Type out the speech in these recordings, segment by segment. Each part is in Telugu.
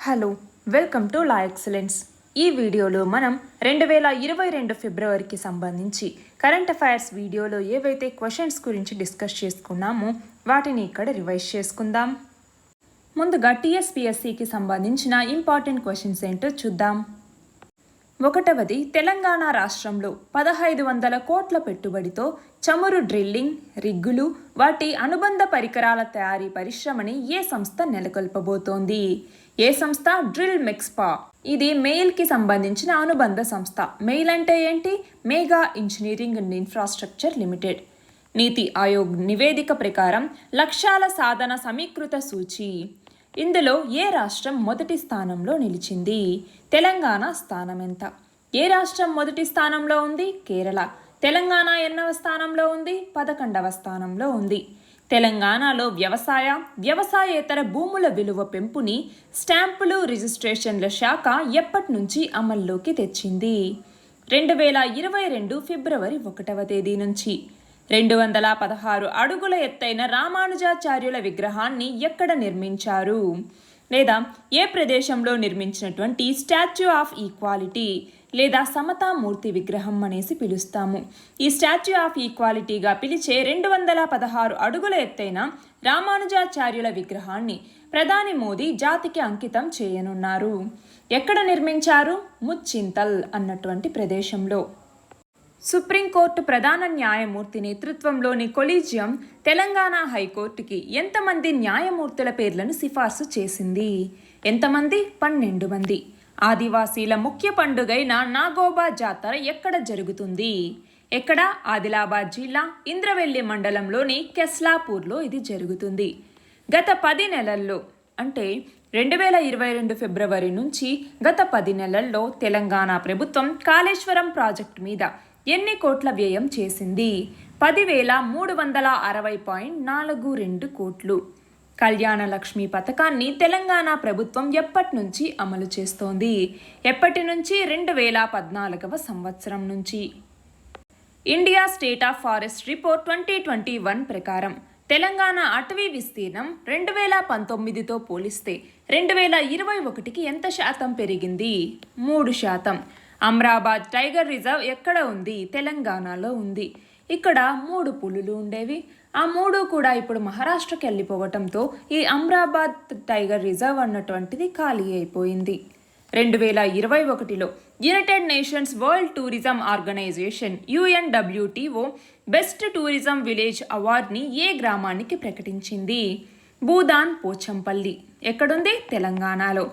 Hello, welcome to law excellence. ఈ వీడియోలో మనం 2022 ఫిబ్రవరికి సంబంధించి కరెంట్ అఫైర్స్ వీడియోలో ఏవైతే క్వశ్చన్స్ గురించి డిస్కస్ చేసుకున్నామో వాటిని ఇక్కడ రివైజ్ చేసుకుందాం. ముందుగా టీఎస్పీఎస్సీకి సంబంధించిన ఇంపార్టెంట్ క్వశ్చన్స్ ఏంటో చూద్దాం. ఒకటవది, తెలంగాణ రాష్ట్రంలో 1500 కోట్ల పెట్టుబడితో చమురు డ్రిల్లింగ్, రిగ్గులు, వాటి అనుబంధ పరికరాల తయారీ పరిశ్రమని ఏ సంస్థ నెలకొల్పబోతోంది? ఏ సంస్థ? డ్రిల్ మెక్స్పా. ఇది మెయిల్కి సంబంధించిన అనుబంధ సంస్థ. మెయిల్ అంటే ఏంటి? Mega engineering and infrastructure limited. నీతి ఆయోగ్ నివేదిక ప్రకారం లక్ష్యాల సాధన సమీకృత సూచి. ఇందులో ఏ రాష్ట్రం మొదటి స్థానంలో నిలిచింది? తెలంగాణ స్థానం ఎంత? ఏ రాష్ట్రం మొదటి స్థానంలో ఉంది? కేరళ. తెలంగాణ ఎన్నవ స్థానంలో ఉంది? 11వ స్థానంలో ఉంది. తెలంగాణలో వ్యవసాయేతర భూముల విలువ పెంపుని స్టాంపులు రిజిస్ట్రేషన్ల శాఖ ఎప్పటి నుంచి అమల్లోకి తెచ్చింది? 2022 ఫిబ్రవరి 1వ తేదీ నుంచి. 216 అడుగుల ఎత్తైన రామానుజాచార్యుల విగ్రహాన్ని ఎక్కడ నిర్మించారు? లేదా ఏ ప్రదేశంలో నిర్మించినటువంటి స్టాచ్యూ ఆఫ్ ఈక్వాలిటీ లేదా సమతామూర్తి విగ్రహం అనేసి పిలుస్తాము. ఈ స్టాచ్యూ ఆఫ్ ఈక్వాలిటీగా పిలిచే 216 అడుగుల ఎత్తైన రామానుజాచార్యుల విగ్రహాన్ని ప్రధాని మోదీ జాతికి అంకితం చేయనున్నారు. ఎక్కడ నిర్మించారు? ముచ్చింతల్ అన్నటువంటి ప్రదేశంలో. సుప్రీంకోర్టు ప్రధాన న్యాయమూర్తి నేతృత్వంలోని కొలీజియం తెలంగాణ హైకోర్టుకి ఎంతమంది న్యాయమూర్తుల పేర్లను సిఫార్సు చేసింది? ఎంతమంది? 12 మంది. ఆదివాసీల ముఖ్య పండుగైన నాగోబా జాతర ఎక్కడ జరుగుతుంది? ఎక్కడ? ఆదిలాబాద్ జిల్లా ఇంద్రవెల్లి మండలంలోని కెస్లాపూర్లో ఇది జరుగుతుంది. గత 10 నెలల్లో అంటే 2022 ఫిబ్రవరి నుంచి గత 10 నెలల్లో తెలంగాణ ప్రభుత్వం కాళేశ్వరం ప్రాజెక్టు మీద ఎన్ని కోట్ల వ్యయం చేసింది? 10,360.42 కోట్లు. కళ్యాణ లక్ష్మి పథకాన్ని తెలంగాణ ప్రభుత్వం ఎప్పటి నుంచి అమలు చేస్తోంది? ఎప్పటి నుంచి? 2014వ సంవత్సరం నుంచి. India state of forest report 2021 ప్రకారం తెలంగాణ అటవీ విస్తీర్ణం 2019తో పోలిస్తే 2021కి ఎంత శాతం పెరిగింది? 3%. అమ్రాబాద్ టైగర్ రిజర్వ్ ఎక్కడ ఉంది? తెలంగాణలో ఉంది. ఇక్కడ 3 పులులు ఉండేవి. ఆ 3 కూడా ఇప్పుడు మహారాష్ట్రకి వెళ్ళిపోవటంతో ఈ అమ్రాబాద్ టైగర్ రిజర్వ్ అన్నటువంటిది ఖాళీ అయిపోయింది. 2021లో United Nations World Tourism Organization UNWTO best tourism village అవార్డ్ని ఏ గ్రామానికి ప్రకటించింది? భూదాన్ పోచంపల్లి. ఎక్కడుంది? తెలంగాణలో.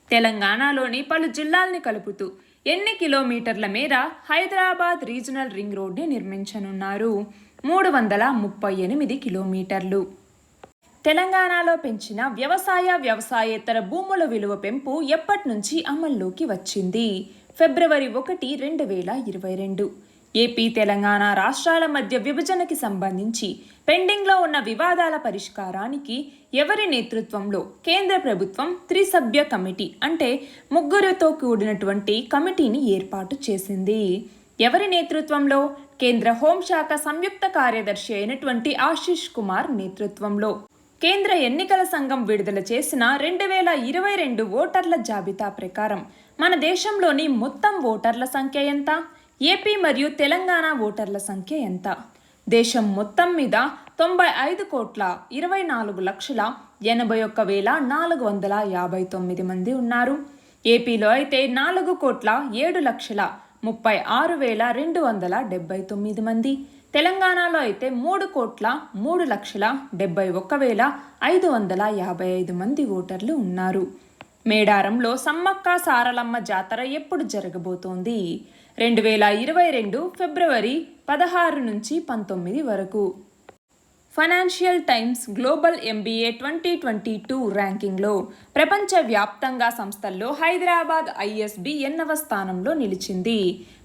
తెలంగాణలోని పలు జిల్లాల్ని కలుపుతూ ఎన్ని కిలోమీటర్ల మేర హైదరాబాద్ రీజనల్ రింగ్ రోడ్ని నిర్మించనున్నారు? 338 కిలోమీటర్లు. తెలంగాణలో పెంచిన వ్యవసాయేతర భూముల విలువ పెంపు ఎప్పటి నుంచి అమల్లోకి వచ్చింది? ఫిబ్రవరి 1, 2022. ఏపీ తెలంగాణ రాష్ట్రాల మధ్య విభజనకి సంబంధించి పెండింగ్లో ఉన్న వివాదాల పరిష్కారానికి ఎవరి నేతృత్వంలో కేంద్ర ప్రభుత్వం త్రిసభ్య కమిటీ అంటే 3 కూడినటువంటి కమిటీని ఏర్పాటు చేసింది? ఎవరి నేతృత్వంలో? కేంద్ర హోంశాఖ సంయుక్త కార్యదర్శి అయినటువంటి ఆశిష్ కుమార్ నేతృత్వంలో. కేంద్ర ఎన్నికల సంఘం విడుదల చేసిన 2022 ఓటర్ల జాబితా ప్రకారం మన దేశంలోని మొత్తం ఓటర్ల సంఖ్య ఎంత? ఏపీ మరియు తెలంగాణ ఓటర్ల సంఖ్య ఎంత? దేశం మొత్తం మీద 95,24,81,459 మంది ఉన్నారు. ఏపీలో అయితే 4,07,36,279 మంది. తెలంగాణలో అయితే 3,03,71,555 మంది ఓటర్లు ఉన్నారు. మేడారంలో సమ్మక్క సారలమ్మ జాతర ఎప్పుడు జరగబోతోంది? 2022 ఫిబ్రవరి 16 నుంచి 19 వరకు. ఫైనాన్షియల్ టైమ్స్ గ్లోబల్ MBA 2022 ర్యాంకింగ్లో ప్రపంచవ్యాప్తంగా సంస్థల్లో హైదరాబాద్ ISB ఎన్నవ స్థానంలో నిలిచింది?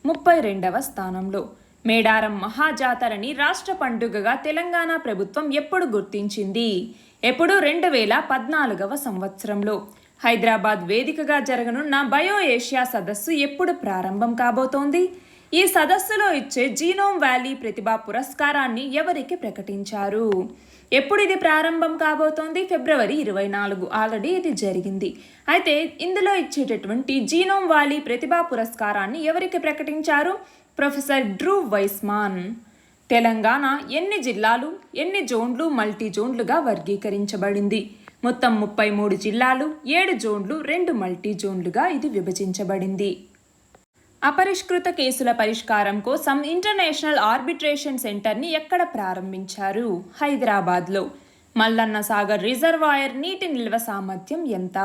32వ స్థానంలో. మేడారం మహాజాతరని రాష్ట్ర పండుగగా తెలంగాణ ప్రభుత్వం ఎప్పుడు గుర్తించింది? ఎప్పుడు? 2014వ సంవత్సరంలో. హైదరాబాద్ వేదికగా జరగనున్న బయో ఏషియా సదస్సు ఎప్పుడు ప్రారంభం కాబోతోంది? ఈ సదస్సులో ఇచ్చే జీనోమ్ వ్యాలీ ప్రతిభా పురస్కారాన్ని ఎవరికి ప్రకటించారు? ఎప్పుడు ఇది ప్రారంభం కాబోతోంది? ఫిబ్రవరి 24. ఆల్రెడీ ఇది జరిగింది. అయితే ఇందులో ఇచ్చేటటువంటి జీనోమ్ వ్యాలీ ప్రతిభా పురస్కారాన్ని ఎవరికి ప్రకటించారు? Professor Drew వైస్మాన్. తెలంగాణ ఎన్ని జిల్లాలు, ఎన్ని జోన్లు, మల్టీ జోన్లుగా వర్గీకరించబడింది? మొత్తం 33 జిల్లాలు, 7 జోన్లు, 2 మల్టీ జోన్లుగా ఇది విభజించబడింది. అపరిష్కృత కేసుల పరిష్కారం కోసం ఇంటర్నేషనల్ ఆర్బిట్రేషన్ సెంటర్ని ఎక్కడ ప్రారంభించారు? హైదరాబాద్లో. మల్లన్న సాగర్ రిజర్వాయర్ నీటి నిల్వ సామర్థ్యం ఎంత?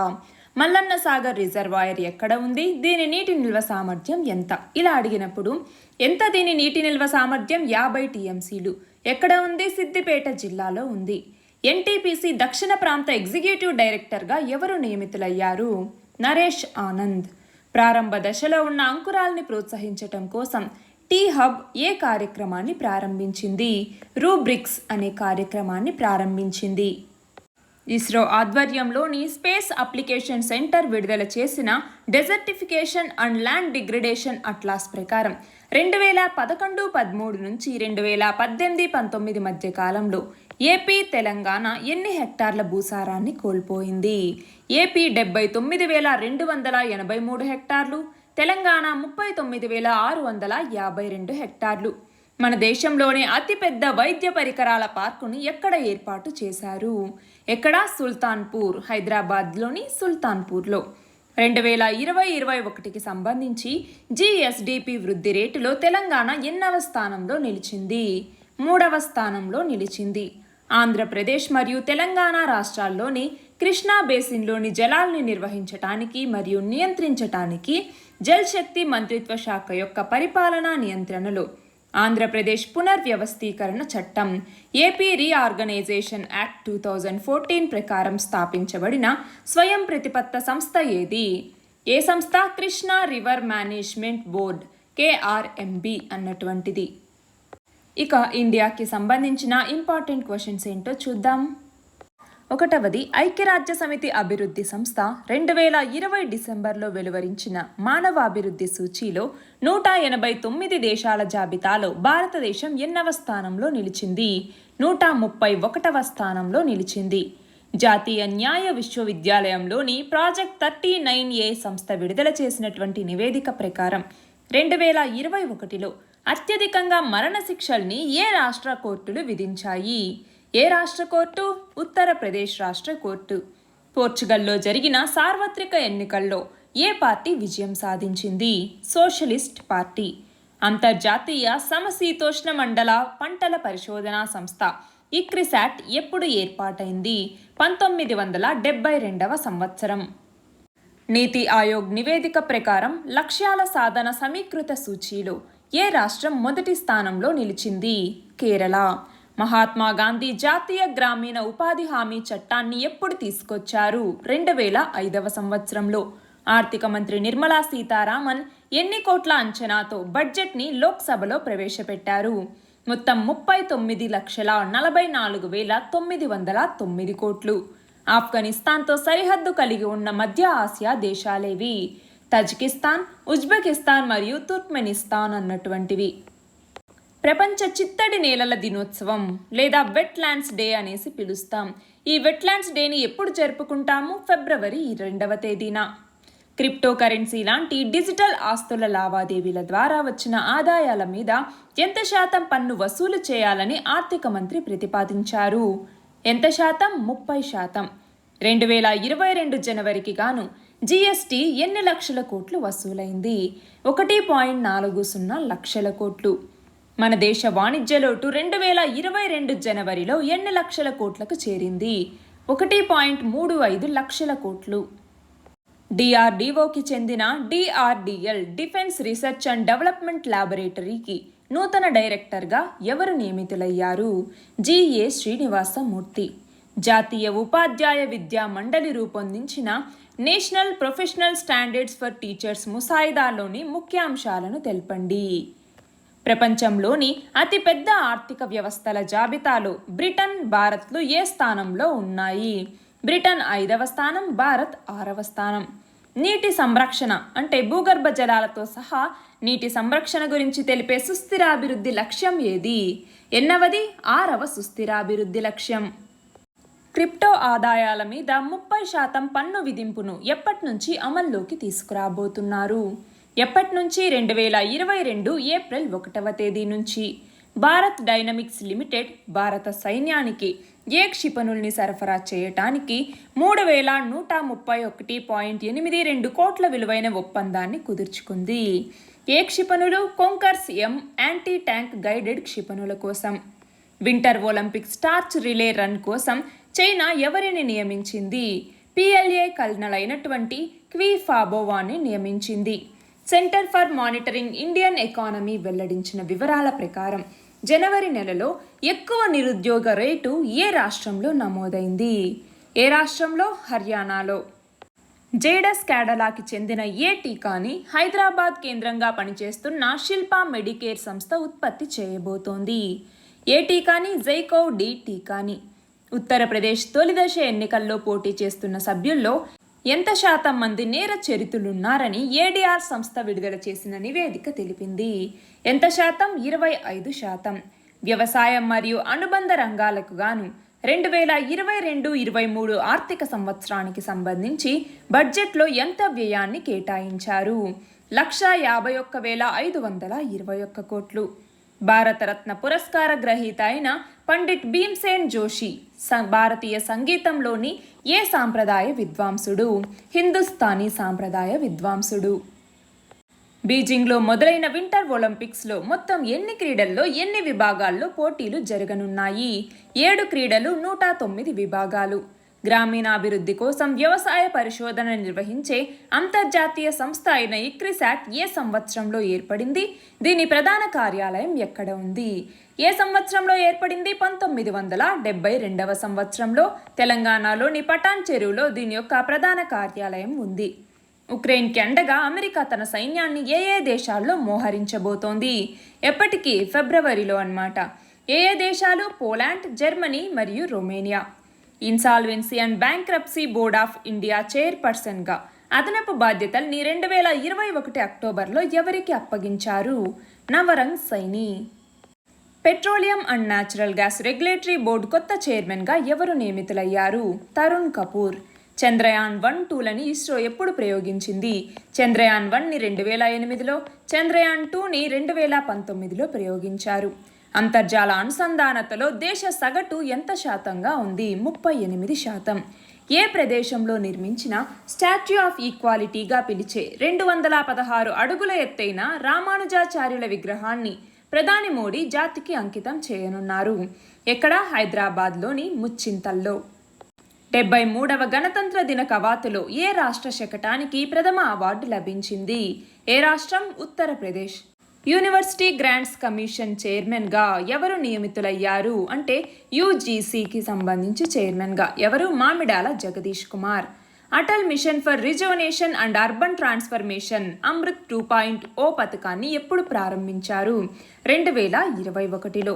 మల్లన్న సాగర్ రిజర్వాయర్ ఎక్కడ ఉంది? దీని నీటి నిల్వ సామర్థ్యం ఎంత? ఇలా అడిగినప్పుడు ఎంత దీని నీటి నిల్వ సామర్థ్యం? 50 టీఎంసీలు. ఎక్కడ ఉంది? సిద్దిపేట జిల్లాలో ఉంది. ఎన్టీపీసీ దక్షిణ ప్రాంత ఎగ్జిక్యూటివ్ డైరెక్టర్గా ఎవరు నియమితులయ్యారు? నరేష్ ఆనంద్. ప్రారంభ దశలో ఉన్న అంకురాల్ని ప్రోత్సహించటం కోసం టీ హబ్ ఏ కార్యక్రమాన్ని ప్రారంభించింది? రూబ్రిక్స్ అనే కార్యక్రమాన్ని ప్రారంభించింది. ఇస్రో ఆధ్వర్యంలోని స్పేస్ అప్లికేషన్ సెంటర్ విడుదల చేసిన desertification and land degradation atlas ప్రకారం 2011-13 నుంచి 2018-19 మధ్య కాలంలో ఏపీ, తెలంగాణ ఎన్ని హెక్టార్ల భూసారాన్ని కోల్పోయింది? ఏపీ 79,283 హెక్టార్లు, తెలంగాణ 39,652 హెక్టార్లు. మన దేశంలోనే అతిపెద్ద వైద్య పరికరాల పార్కును ఎక్కడ ఏర్పాటు చేశారు? ఎక్కడ? సుల్తాన్పూర్, హైదరాబాద్లోని సుల్తాన్పూర్లో. 2020-21కి సంబంధించి జిఎస్డిపి వృద్ధి రేటులో తెలంగాణ ఎన్నవ స్థానంలో నిలిచింది? 3వ స్థానంలో నిలిచింది. ఆంధ్రప్రదేశ్ మరియు తెలంగాణ రాష్ట్రాల్లోని కృష్ణా బేసిన్లోని జలాల్ని నిర్వహించటానికి మరియు నియంత్రించటానికి జల్ శక్తి మంత్రిత్వ శాఖ యొక్క పరిపాలనా నియంత్రణలో ఆంధ్రప్రదేశ్ పునర్వ్యవస్థీకరణ చట్టం ఏపీ రీఆర్గనైజేషన్ యాక్ట్ 2014 ప్రకారం స్థాపించబడిన స్వయం ప్రతిపత్త సంస్థ ఏది? ఏ సంస్థ? Krishna river management board, KRMB అన్నటువంటిది. ఇక ఇండియాకి సంబంధించిన ఇంపార్టెంట్ క్వశ్చన్స్ ఏంటో చూద్దాం. 1వది, ఐక్యరాజ్య సమితి అభివృద్ధి సంస్థ 2020 డిసెంబర్లో వెలువరించిన మానవ అభివృద్ధి సూచీలో 189 దేశాల జాబితాలో భారతదేశం ఎన్నవ స్థానంలో నిలిచింది? 131వ స్థానంలో నిలిచింది. జాతీయ న్యాయ విశ్వవిద్యాలయంలోని ప్రాజెక్ట్ 39A సంస్థ విడుదల చేసినటువంటి నివేదిక ప్రకారం 2021లో అత్యధికంగా మరణశిక్షల్ని ఏ రాష్ట్ర కోర్టులు విధించాయి? ఏ రాష్ట్ర కోర్టు? ఉత్తరప్రదేశ్ రాష్ట్ర కోర్టు. పోర్చుగల్లో జరిగిన సార్వత్రిక ఎన్నికల్లో ఏ పార్టీ విజయం సాధించింది? Socialist party. అంతర్జాతీయ సమశీతోష్ణ మండల పంటల పరిశోధనా సంస్థ ఇక్రిసాట్ ఎప్పుడు ఏర్పాటైంది? 1972వ సంవత్సరం. నీతి ఆయోగ్ నివేదిక ప్రకారం లక్ష్యాల సాధన సమీకృత సూచీలో ఏ రాష్ట్రం మొదటి స్థానంలో నిలిచింది? కేరళ. మహాత్మా గాంధీ జాతీయ గ్రామీణ ఉపాధి హామీ చట్టాన్ని ఎప్పుడు తీసుకొచ్చారు? 2005వ సంవత్సరంలో. ఆర్థిక మంత్రి నిర్మలా సీతారామన్ ఎన్ని కోట్ల అంచనాతో బడ్జెట్ని లోక్సభలో ప్రవేశపెట్టారు? మొత్తం 39,44,909 కోట్లు. ఆఫ్ఘనిస్తాన్తో సరిహద్దు కలిగి ఉన్న మధ్య ఆసియా దేశాలేవి? తజికిస్తాన్, ఉజ్బెకిస్తాన్ మరియు తుర్క్మెనిస్తాన్ అన్నటువంటివి. ప్రపంచ చిత్తడి నేలల దినోత్సవం లేదా వెట్లాండ్స్ డే అనేసి పిలుస్తాం. ఈ వెట్లాండ్స్ డేని ఎప్పుడు జరుపుకుంటాము? ఫిబ్రవరి 2వ తేదీన. క్రిప్టో కరెన్సీ లాంటి డిజిటల్ ఆస్తుల లావాదేవీల ద్వారా వచ్చిన ఆదాయాల మీద ఎంత శాతం పన్ను వసూలు చేయాలని ఆర్థిక మంత్రి ప్రతిపాదించారు? ఎంత శాతం? 30%. 2022 జనవరికి గాను జిఎస్టీ ఎన్ని లక్షల కోట్లు వసూలైంది? 1.40 లక్షల కోట్లు. మన దేశ వాణిజ్య లోటు 2022 జనవరిలో ఎన్ని లక్షల కోట్లకు చేరింది? 1.35 లక్షల కోట్లు. డిఆర్డీఓకి చెందిన DRDL defence research and development ల్యాబొరేటరీకి నూతన డైరెక్టర్గా ఎవరు నియమితులయ్యారు? జిఏ శ్రీనివాసమూర్తి. జాతీయ ఉపాధ్యాయ విద్యా మండలి రూపొందించిన national professional standards for teachers ముసాయిదాలోని ముఖ్యాంశాలను తెలపండి. ప్రపంచంలోని అతిపెద్ద ఆర్థిక వ్యవస్థల జాబితాలో బ్రిటన్, భారత్లు ఏ స్థానంలో ఉన్నాయి? బ్రిటన్ 5వ స్థానం, భారత్ 6వ స్థానం. నీటి సంరక్షణ అంటే భూగర్భ జలాలతో సహా నీటి సంరక్షణ గురించి తెలిపే సుస్థిరాభివృద్ధి లక్ష్యం ఏది? ఎన్నవది 6వ సుస్థిరాభివృద్ధి లక్ష్యం. క్రిప్టో ఆదాయాల మీద 30% పన్ను విధింపును ఎప్పటి నుంచి అమల్లోకి తీసుకురాబోతున్నారు? ఎప్పటి నుంచి? 2022 ఏప్రిల్ 1వ తేదీ నుంచి. భారత్ డైనమిక్స్ లిమిటెడ్ భారత సైన్యానికి ఏ క్షిపణుల్ని సరఫరా చేయటానికి 3131.82 కోట్ల విలువైన ఒప్పందాన్ని కుదుర్చుకుంది. ఏ క్షిపణులు? కొంకర్స్ M యాంటీ ట్యాంక్ గైడెడ్ క్షిపణుల కోసం. Winter Olympics torch relay run కోసం చైనా ఎవరిని నియమించింది? PLA కల్నల్ అయినటువంటి క్వి ఫాబోవాని నియమించింది. Centre for monitoring Indian economy వెల్లడించిన వివరాల ప్రకారం జనవరి నెలలో ఎక్కువ నిరుద్యోగ రేటు ఏ రాష్ట్రంలో నమోదైంది? ఏ రాష్ట్రంలో? హర్యానాలో. జేడస్ క్యాడలాకి చెందిన ఏ టీకాని హైదరాబాద్ కేంద్రంగా పనిచేస్తున్న శిల్పా మెడికేర్ సంస్థ ఉత్పత్తి చేయబోతోంది. ఏ టీకాని? జైకోవ్ డి టీకాని. ఉత్తరప్రదేశ్ తొలిదశ ఎన్నికల్లో పోటీ చేస్తున్న సభ్యుల్లో ఎంత శాతం మంది నేర చరితులున్నారని ఏడీఆర్ సంస్థ విడుదల చేసిన నివేదిక తెలిపింది. ఎంత శాతం? 25%. వ్యవసాయం మరియు అనుబంధ రంగాలకు గాను 2022-23 ఆర్థిక సంవత్సరానికి సంబంధించి బడ్జెట్లో ఎంత వ్యయాన్ని కేటాయించారు? 151,521 కోట్లు. భారతరత్న పురస్కార గ్రహీత అయిన పండిట్ భీమ్సేన్ జోషి భారతీయ సంగీతంలోని ఏ సాంప్రదాయ విద్వాంసుడు? హిందుస్థానీ సాంప్రదాయ విద్వాంసుడు. బీజింగ్లో మొదలైన వింటర్ ఒలింపిక్స్లో మొత్తం ఎన్ని క్రీడల్లో ఎన్ని విభాగాల్లో పోటీలు జరగనున్నాయి? 7 క్రీడలు, 109 విభాగాలు. గ్రామీణాభివృద్ధి కోసం వ్యవసాయ పరిశోధన నిర్వహించే అంతర్జాతీయ సంస్థ అయిన ఇక్రిసాట్ ఏ సంవత్సరంలో ఏర్పడింది? దీని ప్రధాన కార్యాలయం ఎక్కడ ఉంది? ఏ సంవత్సరంలో ఏర్పడింది? 1972వ సంవత్సరంలో తెలంగాణలోని పటాన్ చెరువులో దీని యొక్క ప్రధాన కార్యాలయం ఉంది. ఉక్రెయిన్కి అండగా అమెరికా తన సైన్యాన్ని ఏ దేశాల్లో మోహరించబోతోంది? ఎప్పటికీ? ఫిబ్రవరిలో అన్నమాట. ఏ దేశాలు? పోలాండ్, జర్మనీ మరియు Romania. Insolvency and bankruptcy board of India చైర్పర్సన్గా అదనపు బాధ్యతల్ని 2021 అక్టోబర్లో ఎవరికి అప్పగించారు? Navrang Saini. Petroleum and natural gas regulatory board కొత్త చైర్మన్గా ఎవరు నియమితులయ్యారు? తరుణ్ కపూర్. చంద్రయాన్ 1-2లని ఇస్రో ఎప్పుడు ప్రయోగించింది? చంద్రయాన్ 1ని 2008లో, చంద్రయాన్ 2ని 2019లో ప్రయోగించారు. అంతర్జాల అనుసంధానతలో దేశ సగటు ఎంత శాతంగా ఉంది? 38%. ఏ ప్రదేశంలో నిర్మించిన స్టాచ్యూ ఆఫ్ ఈక్వాలిటీగా పిలిచే 216 అడుగుల ఎత్తైన రామానుజాచార్యుల విగ్రహాన్ని ప్రధాని మోడీ జాతికి అంకితం చేయనున్నారు? ఎక్కడ? హైదరాబాద్లోని ముచ్చింతల్లో. 73వ గణతంత్ర దిన కవాతులో ఏ రాష్ట్ర శకటానికి ప్రథమ అవార్డు లభించింది? ఏ రాష్ట్రం? ఉత్తరప్రదేశ్. యూనివర్సిటీ గ్రాంట్స్ కమిషన్ చైర్మన్గా ఎవరు నియమితులయ్యారు? అంటే యూజీసీకి సంబంధించి చైర్మన్గా ఎవరు? Mamidala Jagadish Kumar. Atal mission for రిజర్వనేషన్ and urban transformation Amrit 2.0 పథకాన్ని ఎప్పుడు ప్రారంభించారు? 2021లో.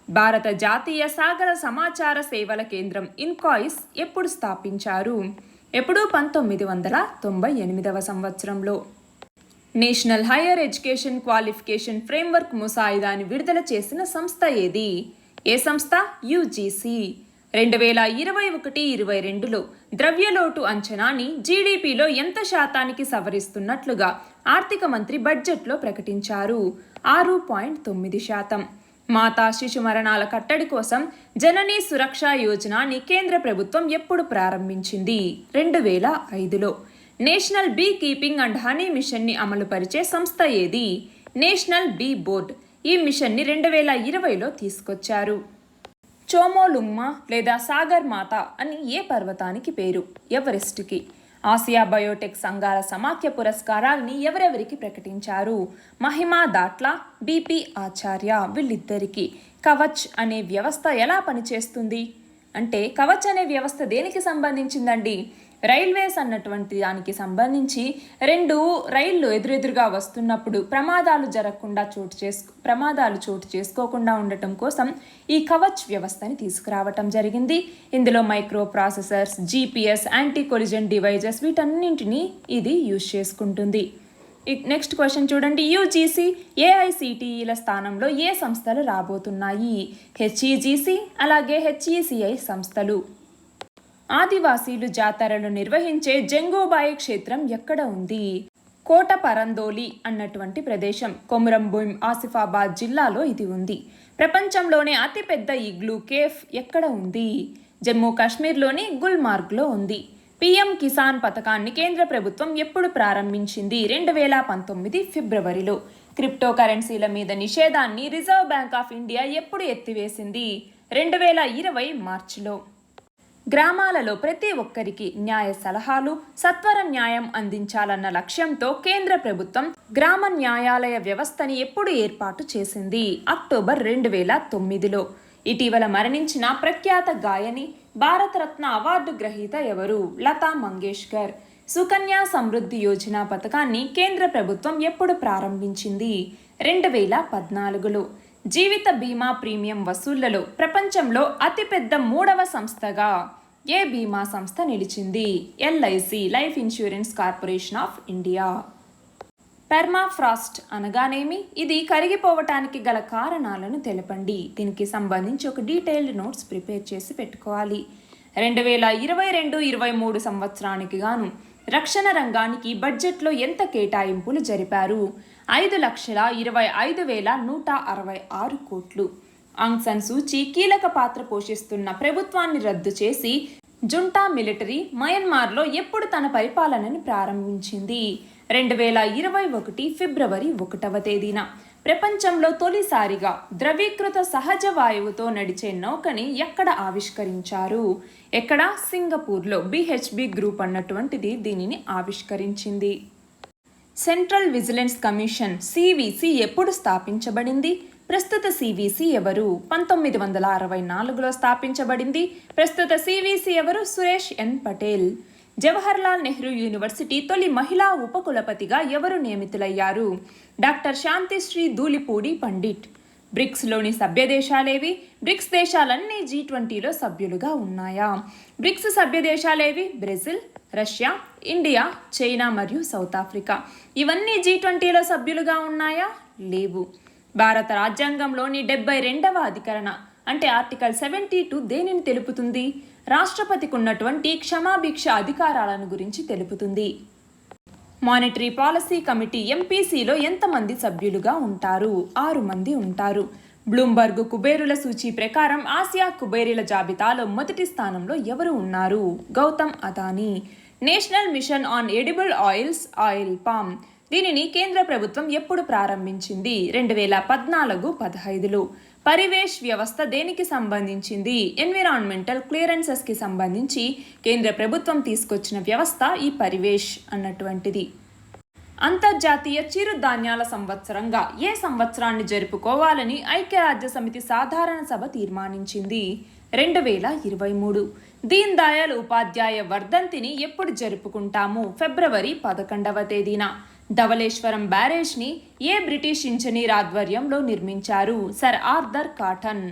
భారత జాతీయ సాగర సమాచార సేవల కేంద్రం ఇన్కాయిస్ ఎప్పుడు స్థాపించారు? ఎప్పుడు? 1998వ సంవత్సరంలో. National higher education qualification framework ముసాయిదాని విడుదల చేసిన సంస్థ ఏది? ఏ సంస్థ? యూజీసీ. 2021-22లో ద్రవ్యలోటు అంచనాని జీడీపీలో ఎంత శాతానికి సవరిస్తున్నట్లుగా ఆర్థిక మంత్రి బడ్జెట్లో ప్రకటించారు? 6.9%. మాతా శిశు మరణాల కట్టడి కోసం జననీ సురక్ష యోజనని కేంద్ర ప్రభుత్వం ఎప్పుడు ప్రారంభించింది? 2005లో. National beekeeping and honey మిషన్ని అమలు పరిచే సంస్థ ఏది? National bee board. ఈ మిషన్ని 2020లో తీసుకొచ్చారు. చోమోలుంగ్మా లేదా సాగర్ మాత అని ఏ పర్వతానికి పేరు? ఎవరెస్ట్కి. ఆసియా బయోటెక్ సంఘాల సమాఖ్య పురస్కారాల్ని ఎవరెవరికి ప్రకటించారు? మహిమా దాట్లా, బీపీ ఆచార్య. వీళ్ళిద్దరికి. కవచ్ అనే వ్యవస్థ ఎలా పనిచేస్తుంది? అంటే కవచ్ అనే వ్యవస్థ దేనికి సంబంధించిందండి? రైల్వేస్ అన్నటువంటి దానికి సంబంధించి 2 రైళ్లు ఎదురెదురుగా వస్తున్నప్పుడు ప్రమాదాలు చోటు చేసుకోకుండా ఉండటం కోసం ఈ కవచ్ వ్యవస్థని తీసుకురావటం జరిగింది. ఇందులో micro processors, GPS, anti collision devices వీటన్నింటినీ ఇది యూజ్ చేసుకుంటుంది. నెక్స్ట్ క్వశ్చన్ చూడండి. యూజీసీ, ఏఐసిటిఈల స్థానంలో ఏ సంస్థలు రాబోతున్నాయి? హెచ్ఈజీసీ అలాగే హెచ్ఈసిఐ సంస్థలు. ఆదివాసీలు జాతరలు నిర్వహించే జంగోబాయి క్షేత్రం ఎక్కడ ఉంది? కోట పరందోలి అన్నటువంటి ప్రదేశం కొమురంభీం ఆసిఫాబాద్ జిల్లాలో ఇది ఉంది. ప్రపంచంలోనే అతిపెద్ద ఇగ్లూ కేఫ్ ఎక్కడ ఉంది? జమ్మూ కాశ్మీర్లోని గుల్మార్గ్లో ఉంది. పిఎం కిసాన్ పథకాన్ని కేంద్ర ప్రభుత్వం ఎప్పుడు ప్రారంభించింది? 2019 ఫిబ్రవరిలో. క్రిప్టో కరెన్సీల మీద నిషేధాన్ని రిజర్వ్ బ్యాంక్ ఆఫ్ ఇండియా ఎప్పుడు ఎత్తివేసింది? 2020 మార్చిలో. గ్రామాలలో ప్రతి ఒక్కరికి న్యాయ సలహాలు, సత్వర న్యాయం అందించాలన్న లక్ష్యంతో కేంద్ర ప్రభుత్వం గ్రామ న్యాయాలయ వ్యవస్థని ఎప్పుడు ఏర్పాటు చేసింది? అక్టోబర్ 2009లో. ఇటీవల మరణించిన ప్రఖ్యాత గాయని, భారతరత్న అవార్డు గ్రహీత ఎవరు? లతా మంగేష్కర్. సుకన్య సమృద్ధి యోజన పథకాన్ని కేంద్ర ప్రభుత్వం ఎప్పుడు ప్రారంభించింది? 2014లో. జీవిత బీమా ప్రీమియం వసూళ్లలో ప్రపంచంలో అతిపెద్ద 3వ సంస్థగా ఏ బీమా సంస్థ నిలిచింది? LIC, life insurance corporation of India. Permafrost అనగానేమి? ఇది కరిగిపోవటానికి గల కారణాలను తెలపండి. దీనికి సంబంధించి ఒక డీటెయిల్డ్ నోట్స్ ప్రిపేర్ చేసి పెట్టుకోవాలి. 2022-23 సంవత్సరానికి గాను రక్షణ రంగానికి బడ్జెట్లో ఎంత కేటాయింపులు జరిపారు? 5,25,166 కోట్లు. ఆంగ్ సన్ సూచీ కీలక పాత్ర పోషిస్తున్న ప్రభుత్వాన్ని రద్దు చేసి జుంటా మిలిటరీ మయన్మార్లో ఎప్పుడు తన పరిపాలనను ప్రారంభించింది? 2021 ఫిబ్రవరి 1వ తేదీన. ప్రపంచంలో తొలిసారిగా ద్రవీకృత సహజ వాయువుతో నడిచే నౌకని ఎక్కడ ఆవిష్కరించారు? ఎక్కడ? సింగపూర్లో. బిహెచ్బి గ్రూప్ అన్నటువంటిది దీనిని ఆవిష్కరించింది. సెంట్రల్ విజిలెన్స్ కమిషన్ సివిసి ఎప్పుడు స్థాపించబడింది? ప్రస్తుత సివిసి ఎవరు? 1964లో స్థాపించబడింది. ప్రస్తుత సివిసి ఎవరు? సురేష్ ఎన్ పటేల్. జవహర్లాల్ నెహ్రూ యూనివర్సిటీ తొలి మహిళా ఉపకులపతిగా ఎవరు నియమితులయ్యారు? డాక్టర్ శాంతిశ్రీ ధూళిపూడి పండిట్. బ్రిక్స్లోని సభ్య దేశాలేవి? బ్రిక్స్ దేశాలన్నీ G20లో సభ్యులుగా ఉన్నాయా? బ్రిక్స్ సభ్య దేశాలేవి? బ్రెజిల్, రష్యా, ఇండియా, చైనా మరియు సౌత్ ఆఫ్రికా. ఇవన్నీ G20లో సభ్యులుగా ఉన్నాయా? లేవు. భారత రాజ్యాంగంలోని 72వ అధికరణ అంటే ఆర్టికల్ 72 దేనిని తెలుపుతుంది? రాష్ట్రపతికి ఉన్నటువంటి క్షమాభిక్ష అధికారాలను గురించి తెలుపుతుంది. మానిటరీ పాలసీ కమిటీ ఎంపీసీలో ఎంతమంది సభ్యులుగా ఉంటారు? 6 మంది ఉంటారు. బ్లూంబర్గ్ కుబేరుల సూచీ ప్రకారం ఆసియా కుబేరుల జాబితాలో మొదటి స్థానంలో ఎవరు ఉన్నారు? Gautam Adani. National mission on edible oils, oil palm, దీనిని కేంద్ర ప్రభుత్వం ఎప్పుడు ప్రారంభించింది? 2014-15లో. పరివేష్ వ్యవస్థ దేనికి సంబంధించింది? ఎన్విరాన్మెంటల్ క్లియరెన్సెస్కి సంబంధించి కేంద్ర ప్రభుత్వం తీసుకొచ్చిన వ్యవస్థ ఈ పరివేష్ అన్నటువంటిది. అంతర్జాతీయ చిరుధాన్యాల సంవత్సరంగా ఏ సంవత్సరాన్ని జరుపుకోవాలని ఐక్యరాజ్య సమితి సాధారణ సభ తీర్మానించింది? 2023. దీన్ దయాళ్ ఉపాధ్యాయ వర్ధంతిని ఎప్పుడు జరుపుకుంటాము? ఫిబ్రవరి 11వ తేదీన. ధవళేశ్వరం బ్యారేజ్ని ఏ బ్రిటిష్ ఇంజనీర్ ఆధ్వర్యంలో నిర్మించారు? Sir Arthur cotton.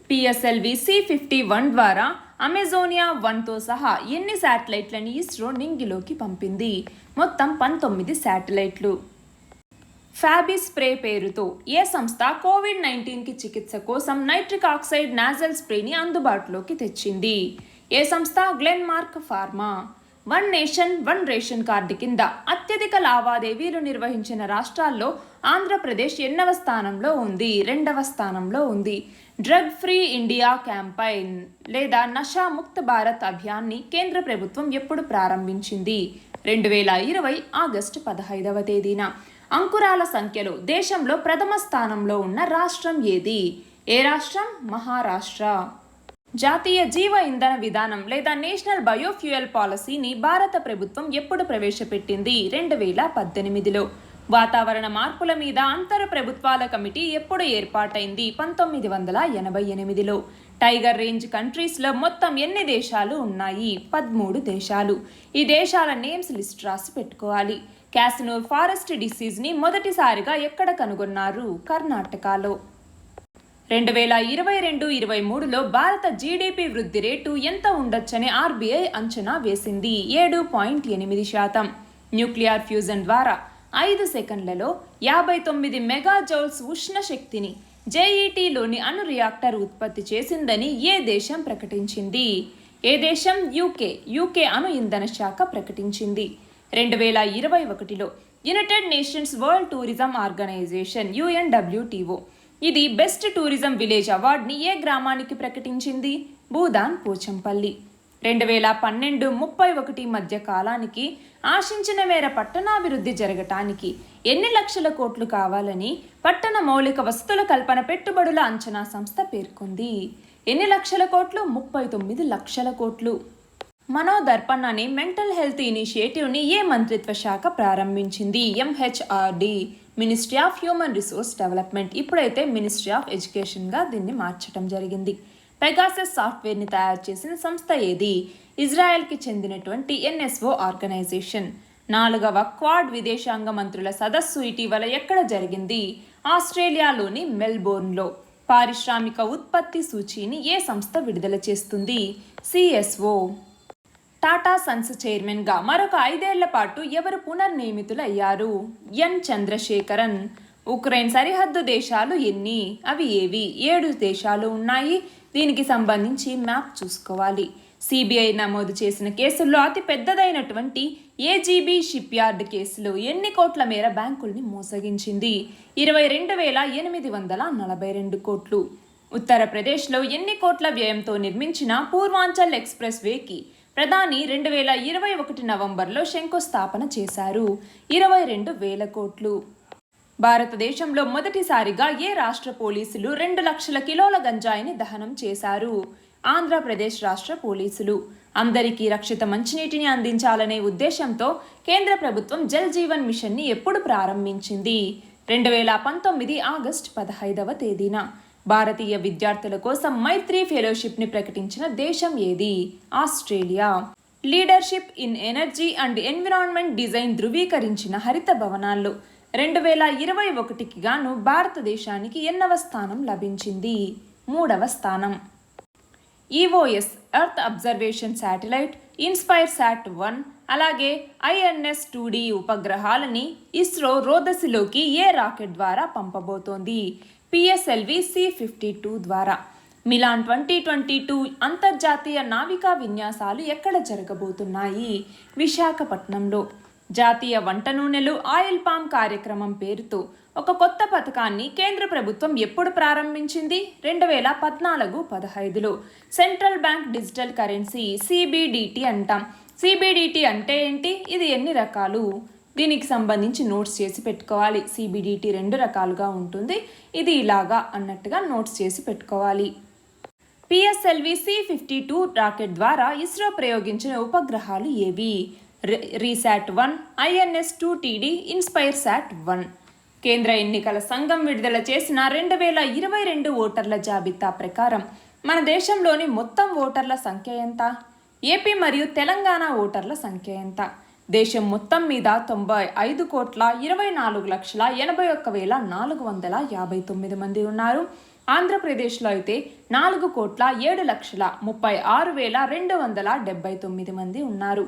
PSLV C-51 ద్వారా అమెజోనియా 1తో సహా ఎన్ని శాటిలైట్లని ఇస్రో నింగిలోకి పంపింది? మొత్తం 19 శాటిలైట్లు. ఫ్యాబీ స్ప్రే పేరుతో ఏ సంస్థ కోవిడ్-19కి చికిత్స కోసం నైట్రిక్ ఆక్సైడ్ నాజల్ స్ప్రేని అందుబాటులోకి తెచ్చింది? ఏ సంస్థ? Glenmark pharma. One nation one ration card కింద అత్యధిక లావాదేవీలు నిర్వహించిన రాష్ట్రాల్లో ఆంధ్రప్రదేశ్ ఎన్నవ స్థానంలో ఉంది? 2వ స్థానంలో ఉంది. డ్రగ్ ఫ్రీ ఇండియా క్యాంపైన్ లేదా నషా ముక్త భారత్ అభియాన్ని కేంద్ర ప్రభుత్వం ఎప్పుడు ప్రారంభించింది? 2020 ఆగస్టు 15వ తేదీన. అంకురాల సంఖ్యలో దేశంలో ప్రథమ స్థానంలో ఉన్న రాష్ట్రం ఏది? ఏ రాష్ట్రం? మహారాష్ట్ర. జాతీయ జీవ ఇంధన విధానం లేదా నేషనల్ బయోఫ్యూయల్ పాలసీని భారత ప్రభుత్వం ఎప్పుడు ప్రవేశపెట్టింది? 2018లో. వాతావరణ మార్పుల మీద అంతర ప్రభుత్వాల కమిటీ ఎప్పుడు ఏర్పాటైంది? 1988లో. టైగర్ రేంజ్ కంట్రీస్లో మొత్తం ఎన్ని దేశాలు ఉన్నాయి? 13 దేశాలు. ఈ దేశాల నేమ్స్ లిస్ట్ రాసి పెట్టుకోవాలి. క్యాసినోర్ ఫారెస్ట్ డిసీజ్ని మొదటిసారిగా ఎక్కడ కనుగొన్నారు? కర్ణాటకలో. 2022-23లో భారత జీడీపీ వృద్ధి రేటు ఎంత ఉండొచ్చని ఆర్బీఐ అంచనా వేసింది. 7.8%. న్యూక్లియర్ ఫ్యూజన్ ద్వారా 5 సెకండ్లలో 59 మెగాజౌల్స్ ఉష్ణ శక్తిని జేఈటీలోని అణు రియాక్టర్ ఉత్పత్తి చేసిందని ఏ దేశం ప్రకటించింది? ఏ దేశం? యూకే అణు ఇంధన శాఖ ప్రకటించింది. 2021లో United Nations World Tourism Organization UNWTO ఇది బెస్ట్ టూరిజం విలేజ్ అవార్డుని ఏ గ్రామానికి ప్రకటించింది? భూదాన్ పోచంపల్లి. 2012-31 మధ్య కాలానికి ఆశించిన మేర పట్టణాభివృద్ధి జరగటానికి ఎన్ని లక్షల కోట్లు కావాలని పట్టణ మౌలిక వసతుల కల్పన పెట్టుబడుల అంచనా సంస్థ పేర్కొంది. ఎన్ని లక్షల కోట్లు? 39 లక్షల కోట్లు. మనోదర్పణ్ అనే మెంటల్ హెల్త్ ఇనిషియేటివ్ని ఏ మంత్రిత్వ శాఖ ప్రారంభించింది? MHRD, ministry of human resource development. ఇప్పుడైతే మినిస్ట్రీ ఆఫ్ ఎడ్యుకేషన్గా దీన్ని మార్చడం జరిగింది. పెగాసస్ సాఫ్ట్వేర్ని తయారు చేసిన సంస్థ ఏది? ఇజ్రాయెల్కి చెందినటువంటి NSO ఆర్గనైజేషన్. 4వ క్వాడ్ విదేశాంగ మంత్రుల సదస్సు ఇటీవల ఎక్కడ జరిగింది? ఆస్ట్రేలియాలోని మెల్బోర్న్లో. పారిశ్రామిక ఉత్పత్తి సూచీని ఏ సంస్థ విడుదల చేస్తుంది? CSO. టాటా సన్స్ చైర్మన్గా మరొక 5 ఏళ్ల పాటు ఎవరు పునర్నియమితులయ్యారు? N చంద్రశేఖరన్. ఉక్రెయిన్ సరిహద్దు దేశాలు ఎన్ని? అవి ఏవి? 7 దేశాలు ఉన్నాయి. దీనికి సంబంధించి మ్యాప్ చూసుకోవాలి. సిబిఐ నమోదు చేసిన కేసుల్లో అతి పెద్దదైనటువంటి AGB షిప్ యార్డ్ కేసులో ఎన్ని కోట్ల మేర బ్యాంకుల్ని మోసగించింది? 22,842 కోట్లు. ఉత్తరప్రదేశ్లో ఎన్ని కోట్ల వ్యయంతో నిర్మించిన పూర్వాంచల్ ఎక్స్ప్రెస్ వేకి ప్రధాని 2021 నవంబర్లో శంకుస్థాపన చేశారు. 22,000 కోట్లు. భారతదేశంలో మొదటిసారిగా ఏ రాష్ట్ర పోలీసులు 2 లక్షల కిలోల గంజాయిని దహనం చేశారు? ఆంధ్రప్రదేశ్ రాష్ట్ర పోలీసులు. అందరికీ రక్షిత మంచినీటిని అందించాలనే ఉద్దేశంతో కేంద్ర ప్రభుత్వం జల్ జీవన్ మిషన్ని ఎప్పుడు ప్రారంభించింది? 2019 ఆగస్టు 15వ తేదీన. భారతీయ విద్యార్థుల కోసం మైత్రి ఫెలోషిప్ని ప్రకటించిన దేశం ఏది? Australia. Leadership in energy and environment design ధృవీకరించిన హరిత భవనాల్లో 2021కి గాను భారతదేశానికి ఎన్నవ స్థానం లభించింది? 3వ స్థానం. EOS earth observation satellite, inspire SAT-1 అలాగే INS-2D ఉపగ్రహాలని ఇస్రో రోదసిలోకి ఏ రాకెట్ ద్వారా పంపబోతోంది? PSLV C-52 ద్వారా. మిలాన్ 2022 అంతర్జాతీయ నావికా విన్యాసాలు ఎక్కడ జరగబోతున్నాయి? విశాఖపట్నంలో. జాతీయ వంట నూనెలు ఆయిల్ పామ్ కార్యక్రమం పేరుతో ఒక కొత్త పథకాన్ని కేంద్ర ప్రభుత్వం ఎప్పుడు ప్రారంభించింది? 2014-15లో. Central bank digital currency CBDT అంటాం. CBDT అంటే ఏంటి? ఇది ఎన్ని రకాలు? దీనికి సంబంధించి నోట్స్ చేసి పెట్టుకోవాలి. CBDT 2 రకాలుగా ఉంటుంది. ఇది ఇలాగా అన్నట్టుగా నోట్స్ చేసి పెట్టుకోవాలి. PSLV C-52 రాకెట్ ద్వారా ఇస్రో ప్రయోగించిన ఉపగ్రహాలు ఏవి? రీశాట్-1, INS-2TD, ఇన్స్పైర్ SAT-1. కేంద్ర ఎన్నికల సంఘం విడుదల చేసిన 2022 ఓటర్ల జాబితా ప్రకారం మన దేశంలోని మొత్తం ఓటర్ల సంఖ్య ఎంత? ఏపీ మరియు తెలంగాణ ఓటర్ల సంఖ్య ఎంత? దేశం మొత్తం మీద 95,24,81,459 మంది ఉన్నారు. ఆంధ్రప్రదేశ్లో అయితే 4,07,36,279 మంది ఉన్నారు.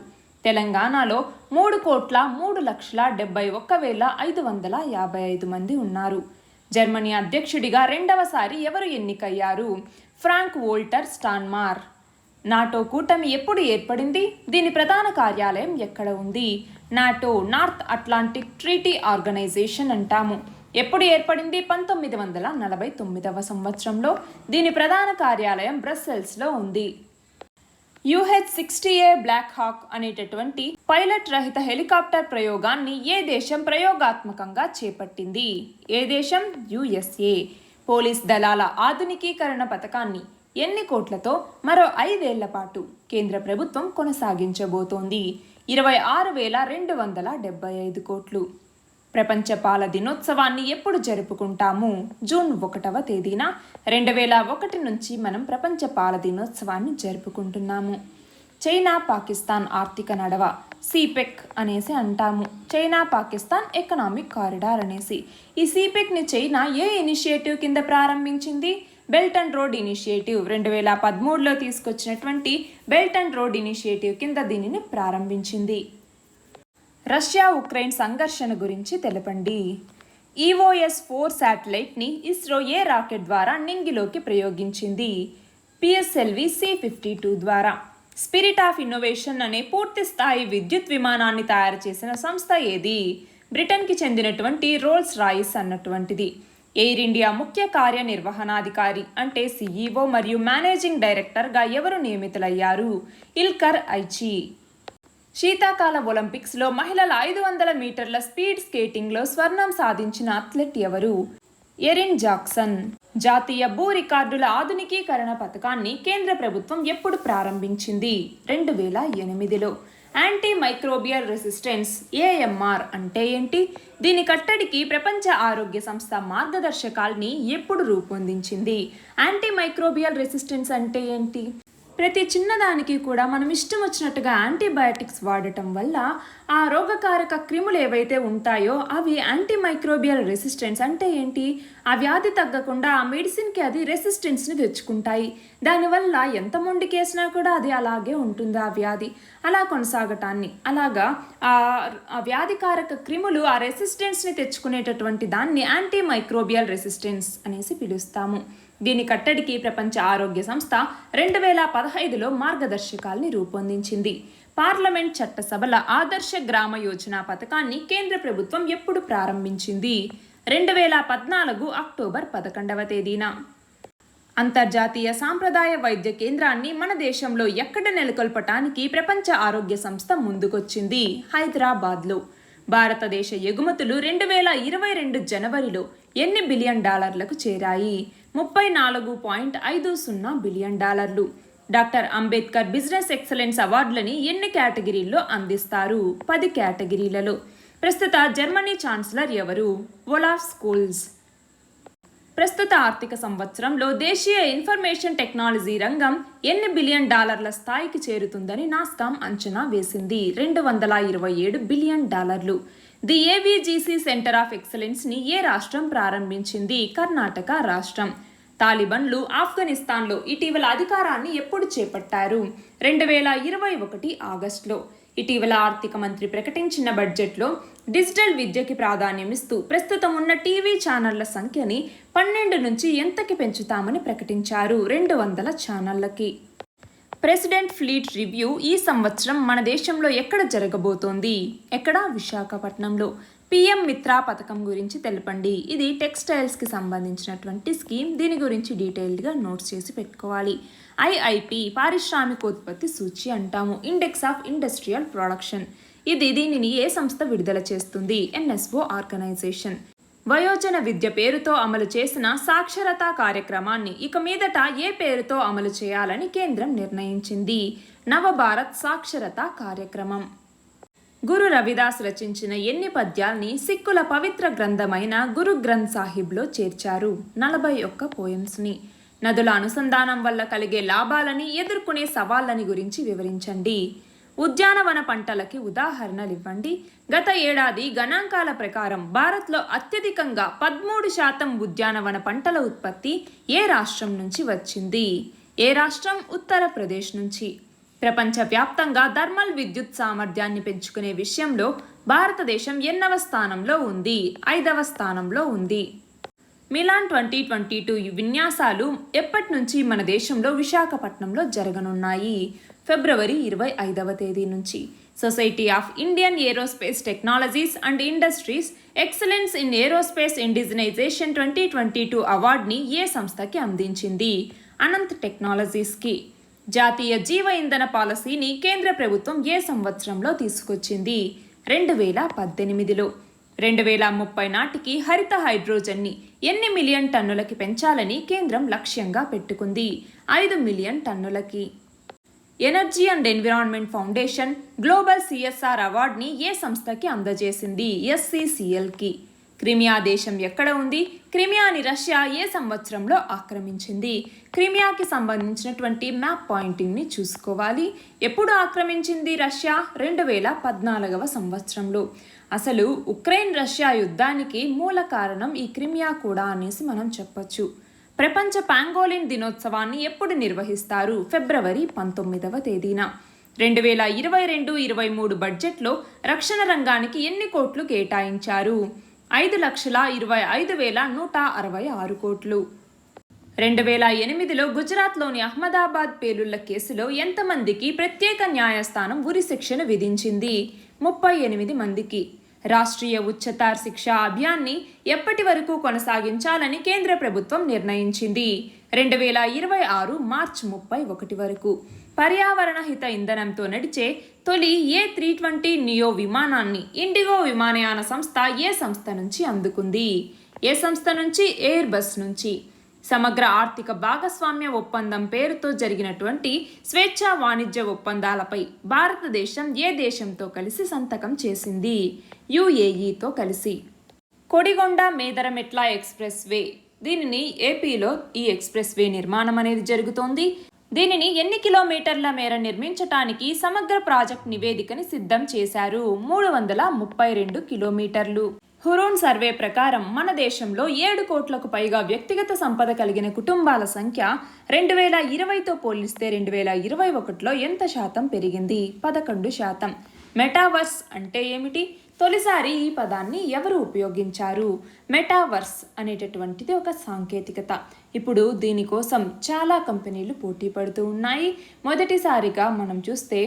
తెలంగాణలో 3,03,71,555 మంది ఉన్నారు. జర్మనీ అధ్యక్షుడిగా 2వసారి ఎవరు ఎన్నికయ్యారు? ఫ్రాంక్ వోల్టర్ స్టాన్మార్. నాటో కూటమి ఎప్పుడు ఏర్పడింది? దీని ప్రధాన కార్యాలయం ఎక్కడ ఉంది? NATO North Atlantic Treaty Organisation అంటాము. ఎప్పుడు ఏర్పడింది? 1949వ సంవత్సరంలో. దీని ప్రధాన కార్యాలయం బ్రస్సెల్స్లో ఉంది. UH-60A బ్లాక్ హాక్ అనేటటువంటి పైలట్ రహిత హెలికాప్టర్ ప్రయోగాన్ని ఏ దేశం ప్రయోగాత్మకంగా చేపట్టింది? ఏ దేశం? USA. పోలీస్ దళాల ఆధునికీకరణ పథకాన్ని ఎన్ని కోట్లతో మరో 5 ఏళ్ల పాటు కేంద్ర ప్రభుత్వం కొనసాగించబోతోంది? 26,275 కోట్లు. ప్రపంచ పాల దినోత్సవాన్ని ఎప్పుడు జరుపుకుంటాము? జూన్ 1వ తేదీన 2001 నుంచి మనం ప్రపంచ పాల దినోత్సవాన్ని జరుపుకుంటున్నాము. చైనా పాకిస్తాన్ ఆర్థిక నడవ సిపెక్ అనేసి అంటాము. చైనా పాకిస్తాన్ ఎకనామిక్ కారిడార్ అనేసి. ఈ సిపెక్ని చైనా ఏ ఇనిషియేటివ్ కింద ప్రారంభించింది? బెల్ట్ అండ్ రోడ్ ఇనిషియేటివ్ 2013లో తీసుకొచ్చినటువంటి బెల్ట్ అండ్ రోడ్ ఇనిషియేటివ్ కింద దీనిని ప్రారంభించింది. రష్యా ఉక్రెయిన్ సంఘర్షణ గురించి తెలపండి. EOS-4 శాటిలైట్ని ఇస్రో ఏ రాకెట్ ద్వారా నింగిలోకి ప్రయోగించింది? PSLV C-52 ద్వారా. స్పిరిట్ ఆఫ్ ఇన్నోవేషన్ అనే పూర్తి స్థాయి విద్యుత్ విమానాన్ని తయారు చేసిన సంస్థ ఏది? బ్రిటన్కి చెందినటువంటి రోల్స్ రాయిస్ అన్నటువంటిది. ఎయిర్ ఇండియా ముఖ్య కార్యనిర్వహణాధికారి అంటే CEO మరియు మేనేజింగ్ డైరెక్టర్గా ఎవరు నియమితులయ్యారు? Ilker Aichi. శీతాకాల ఒలింపిక్స్లో మహిళల 500 మీటర్ల స్పీడ్ స్కేటింగ్లో స్వర్ణం సాధించిన అథ్లెట్ ఎవరు? Erin Jackson. జాతీయ భూ రికార్డుల ఆధునికీకరణ పథకాన్ని కేంద్ర ప్రభుత్వం ఎప్పుడు ప్రారంభించింది? 2008లో. యాంటీ మైక్రోబియల్ రెసిస్టెన్స్ AMR అంటే ఏంటి? దీని కట్టడికి ప్రపంచ ఆరోగ్య సంస్థ మార్గదర్శకాల్ని ఎప్పుడు రూపొందించింది? యాంటీ మైక్రోబియల్ రెసిస్టెన్స్ అంటే ఏంటి? ప్రతి చిన్నదానికి కూడా మనం ఇష్టం వచ్చినట్టుగా యాంటీబయాటిక్స్ వాడటం వల్ల ఆ రోగకారక క్రిములు ఏవైతే ఉంటాయో అవి యాంటీ మైక్రోబియల్ రెసిస్టెన్స్ అంటే ఏంటి? ఆ వ్యాధి తగ్గకుండా ఆ మెడిసిన్కి అది రెసిస్టెన్స్ని తెచ్చుకుంటాయి. దానివల్ల ఎంత మొండికేసినా కూడా అది అలాగే ఉంటుంది ఆ వ్యాధి అలా కొనసాగటాన్ని. అలాగా ఆ వ్యాధికారక క్రిములు ఆ రెసిస్టెన్స్ని తెచ్చుకునేటటువంటి దాన్ని యాంటీ మైక్రోబియల్ రెసిస్టెన్స్ అనేసి పిలుస్తాము. దీని కట్టడికి ప్రపంచ ఆరోగ్య సంస్థ 2015లో మార్గదర్శకాల్ని రూపొందించింది. పార్లమెంట్ చట్టసభల ఆదర్శ గ్రామ యోజన పథకాన్ని కేంద్ర ప్రభుత్వం ఎప్పుడు ప్రారంభించింది? 2014 అక్టోబర్ 11వ తేదీన. అంతర్జాతీయ సాంప్రదాయ వైద్య కేంద్రాన్ని మన దేశంలో ఎక్కడ నెలకొల్పటానికి ప్రపంచ ఆరోగ్య సంస్థ ముందుకొచ్చింది? హైదరాబాద్లో. భారతదేశ ఎగుమతులు 2022 జనవరిలో ఎన్ని బిలియన్ డాలర్లకు చేరాయి? 34.50 బిలియన్ డాలర్లు. డాక్టర్ అంబేద్కర్ బిజినెస్ ఎక్సలెన్స్ అవార్డులని ఎన్ని కేటగిరీల్లో అందిస్తారు? 10 కేటగిరీలలో. ప్రస్తుత జర్మనీ ఛాన్సలర్ ఎవరు? Olaf Scholz. ప్రస్తుత ఆర్థిక సంవత్సరంలో దేశీయ ఇన్ఫర్మేషన్ టెక్నాలజీ రంగం ఎన్ని బిలియన్ డాలర్ల స్థాయికి చేరుతుందని నాస్కామ్ అంచనా వేసింది? 227 బిలియన్ డాలర్లు. ది AVGC సెంటర్ ఆఫ్ ఎక్సలెన్స్ని ఏ రాష్ట్రం ప్రారంభించింది? కర్ణాటక రాష్ట్రం. తాలిబన్లు ఆఫ్ఘనిస్తాన్లో ఇటీవల అధికారాన్ని ఎప్పుడు చేపట్టారు? 2021 ఆగస్టులో. ఇటీవల ఆర్థిక మంత్రి ప్రకటించిన బడ్జెట్లో డిజిటల్ విద్యకి ప్రాధాన్యమిస్తూ ప్రస్తుతం ఉన్న టీవీ ఛానళ్ల సంఖ్యని 12 నుంచి ఎంతకి పెంచుతామని ప్రకటించారు? 200 ఛానళ్లకి. ప్రెసిడెంట్ ఫ్లీట్ రివ్యూ ఈ సంవత్సరం మన దేశంలో ఎక్కడ జరగబోతోంది? ఎక్కడ? విశాఖపట్నంలో. PM మిత్రా పథకం గురించి తెలపండి. ఇది టెక్స్టైల్స్కి సంబంధించినటువంటి స్కీమ్. దీని గురించి డీటెయిల్డ్గా నోట్స్ చేసి పెట్టుకోవాలి. IIP పారిశ్రామికోత్పత్తి సూచి అంటాము. Index of industrial production. దీనిని ఏ సంస్థ విడుదల చేస్తుంది? NSO organisation. వయోజన విద్య పేరుతో అమలు చేసిన సాక్షరతా కార్యక్రమాన్ని ఇక మీదట ఏ పేరుతో అమలు చేయాలని కేంద్రం నిర్ణయించింది? నవభారత్ సాక్షరతా కార్యక్రమం. గురు రవిదాస్ రచించిన ఎన్ని పద్యాల్ని సిక్కుల పవిత్ర గ్రంథమైన గురు గ్రంథ్ సాహిబ్లో చేర్చారు? 41 పోయమ్స్ని. నదుల అనుసంధానం వల్ల కలిగే లాభాలని, ఎదుర్కొనే సవాళ్ళని గురించి వివరించండి. ఉద్యానవన పంటలకి ఉదాహరణలు ఇవ్వండి. గత ఏడాది గణాంకాల ప్రకారం భారత్లో అత్యధికంగా 13% ఉద్యానవన పంటల ఉత్పత్తి ఏ రాష్ట్రం నుంచి వచ్చింది? ఏ రాష్ట్రం? ఉత్తరప్రదేశ్ నుంచి. ప్రపంచవ్యాప్తంగా థర్మల్ విద్యుత్ సామర్థ్యాన్ని పెంచుకునే విషయంలో భారతదేశం ఎన్నవ స్థానంలో ఉంది? 5వ స్థానంలో ఉంది. మిలాన్ 2022 విన్యాసాలు ఎప్పటి నుంచి మన దేశంలో విశాఖపట్నంలో జరగనున్నాయి? ఫిబ్రవరి 25వ తేదీ నుంచి. Society of Indian aerospace technologies and industries excellence in aerospace indigenisation 2022 అవార్డుని ఏ సంస్థకి అందించింది? అనంత్ టెక్నాలజీస్కి. జాతీయ జీవ ఇంధన పాలసీని కేంద్ర ప్రభుత్వం ఏ సంవత్సరంలో తీసుకొచ్చింది? 2018లో. 2030 నాటికి హరిత హైడ్రోజన్ని ఎన్ని మిలియన్ టన్నులకి పెంచాలని కేంద్రం లక్ష్యంగా పెట్టుకుంది? 5 మిలియన్ టన్నులకి. Energy and environment foundation global CSR అవార్డుని ఏ సంస్థకి అందజేసింది? SCCLకి. క్రిమియా దేశం ఎక్కడ ఉంది? క్రిమియాని రష్యా ఏ సంవత్సరంలో ఆక్రమించింది? క్రిమియాకి సంబంధించినటువంటి మ్యాప్ పాయింటింగ్ని చూసుకోవాలి. ఎప్పుడు ఆక్రమించింది రష్యా? 2014వ సంవత్సరంలో. అసలు ఉక్రెయిన్ రష్యా యుద్ధానికి మూల కారణం ఈ క్రిమియా కూడా అనేసి మనం చెప్పొచ్చు. ప్రపంచ పాంగోలిన్ దినోత్సవాన్ని ఎప్పుడు నిర్వహిస్తారు? ఫిబ్రవరి 19వ తేదీన. 2022-23 బడ్జెట్లో రక్షణ రంగానికి ఎన్ని కోట్లు కేటాయించారు? 5,25,166 కోట్లు. 2008లో గుజరాత్లోని అహ్మదాబాద్ పేలుళ్ల కేసులో ఎంతమందికి ప్రత్యేక న్యాయస్థానం ఉరిశిక్షను విధించింది? 38 మందికి. రాష్ట్రీయ ఉच्चतर శిక్షా అభియాన్ని ఎప్పటి వరకు కొనసాగించాలని కేంద్ర ప్రభుత్వం నిర్ణయించింది? 2026 మార్చి 31 వరకు. పర్యావరణ హిత ఇంధనంతో నడిచే తొలి A320 నియో విమానాన్ని ఇండిగో విమానయాన సంస్థ ఏ సంస్థ నుంచి అందుకుంది? ఏ సంస్థ నుంచి? ఎయిర్ బస్ నుంచి. సమగ్ర ఆర్థిక భాగస్వామ్య ఒప్పందం పేరుతో జరిగినటువంటి స్వేచ్ఛా వాణిజ్య ఒప్పందాలపై భారతదేశం ఏ దేశంతో కలిసి సంతకం చేసింది? UAEతో కలిసి. కొడిగొండ మేదరమెట్ల ఎక్స్ప్రెస్ వే, దీనిని ఏపీలో ఈ ఎక్స్ప్రెస్ వే నిర్మాణం అనేది జరుగుతోంది. దీనిని ఎన్ని కిలోమీటర్ల మేర నిర్మించటానికి సమగ్ర ప్రాజెక్ట్ నివేదికని సిద్ధం చేశారు? 332 కిలోమీటర్లు. హురూన్ సర్వే ప్రకారం మన దేశంలో 7 కోట్లకు పైగా వ్యక్తిగత సంపద కలిగిన కుటుంబాల సంఖ్య 2020తో పోలిస్తే 2021లో ఎంత శాతం పెరిగింది? 11%. మెటావర్స్ అంటే ఏమిటి? తొలిసారి ఈ పదాన్ని ఎవరు ఉపయోగించారు? మెటావర్స్ అనేటటువంటిది ఒక సాంకేతికత. ఇప్పుడు దీనికోసం చాలా కంపెనీలు పోటీ పడుతూ ఉన్నాయి. మొదటిసారిగా మనం చూస్తే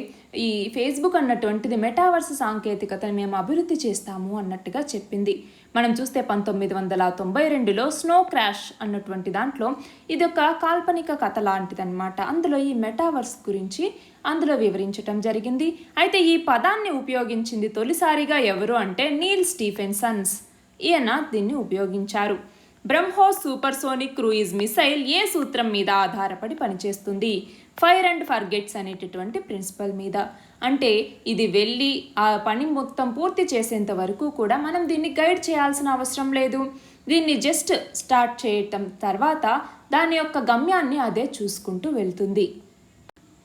ఈ ఫేస్బుక్ అన్నటువంటిది మెటావర్స్ సాంకేతికతను మేము అభివృద్ధి చేస్తాము అన్నట్టుగా చెప్పింది. మనం చూస్తే 1992లో స్నో క్రాష్ అన్నటువంటి దాంట్లో ఇది ఒక కాల్పనిక కథ లాంటిదన్నమాట. అందులో ఈ మెటావర్స్ గురించి అందులో వివరించటం జరిగింది. అయితే ఈ పదాన్ని ఉపయోగించింది తొలిసారిగా ఎవరు అంటే నీల్ స్టీఫెన్సన్స్. ఈయన దీన్ని ఉపయోగించారు. బ్రహ్మోస్ సూపర్సోనిక్ క్రూయిజ్ మిసైల్ ఏ సూత్రం మీద ఆధారపడి పనిచేస్తుంది? ఫైర్ అండ్ ఫర్గెట్స్ అనేటటువంటి ప్రిన్సిపల్ మీద. అంటే ఇది వెళ్ళి ఆ పని మొత్తం పూర్తి చేసేంత వరకు కూడా మనం దీన్ని గైడ్ చేయాల్సిన అవసరం లేదు. దీన్ని జస్ట్ స్టార్ట్ చేయటం తర్వాత దాని యొక్క గమ్యాన్ని అదే చూసుకుంటూ వెళ్తుంది.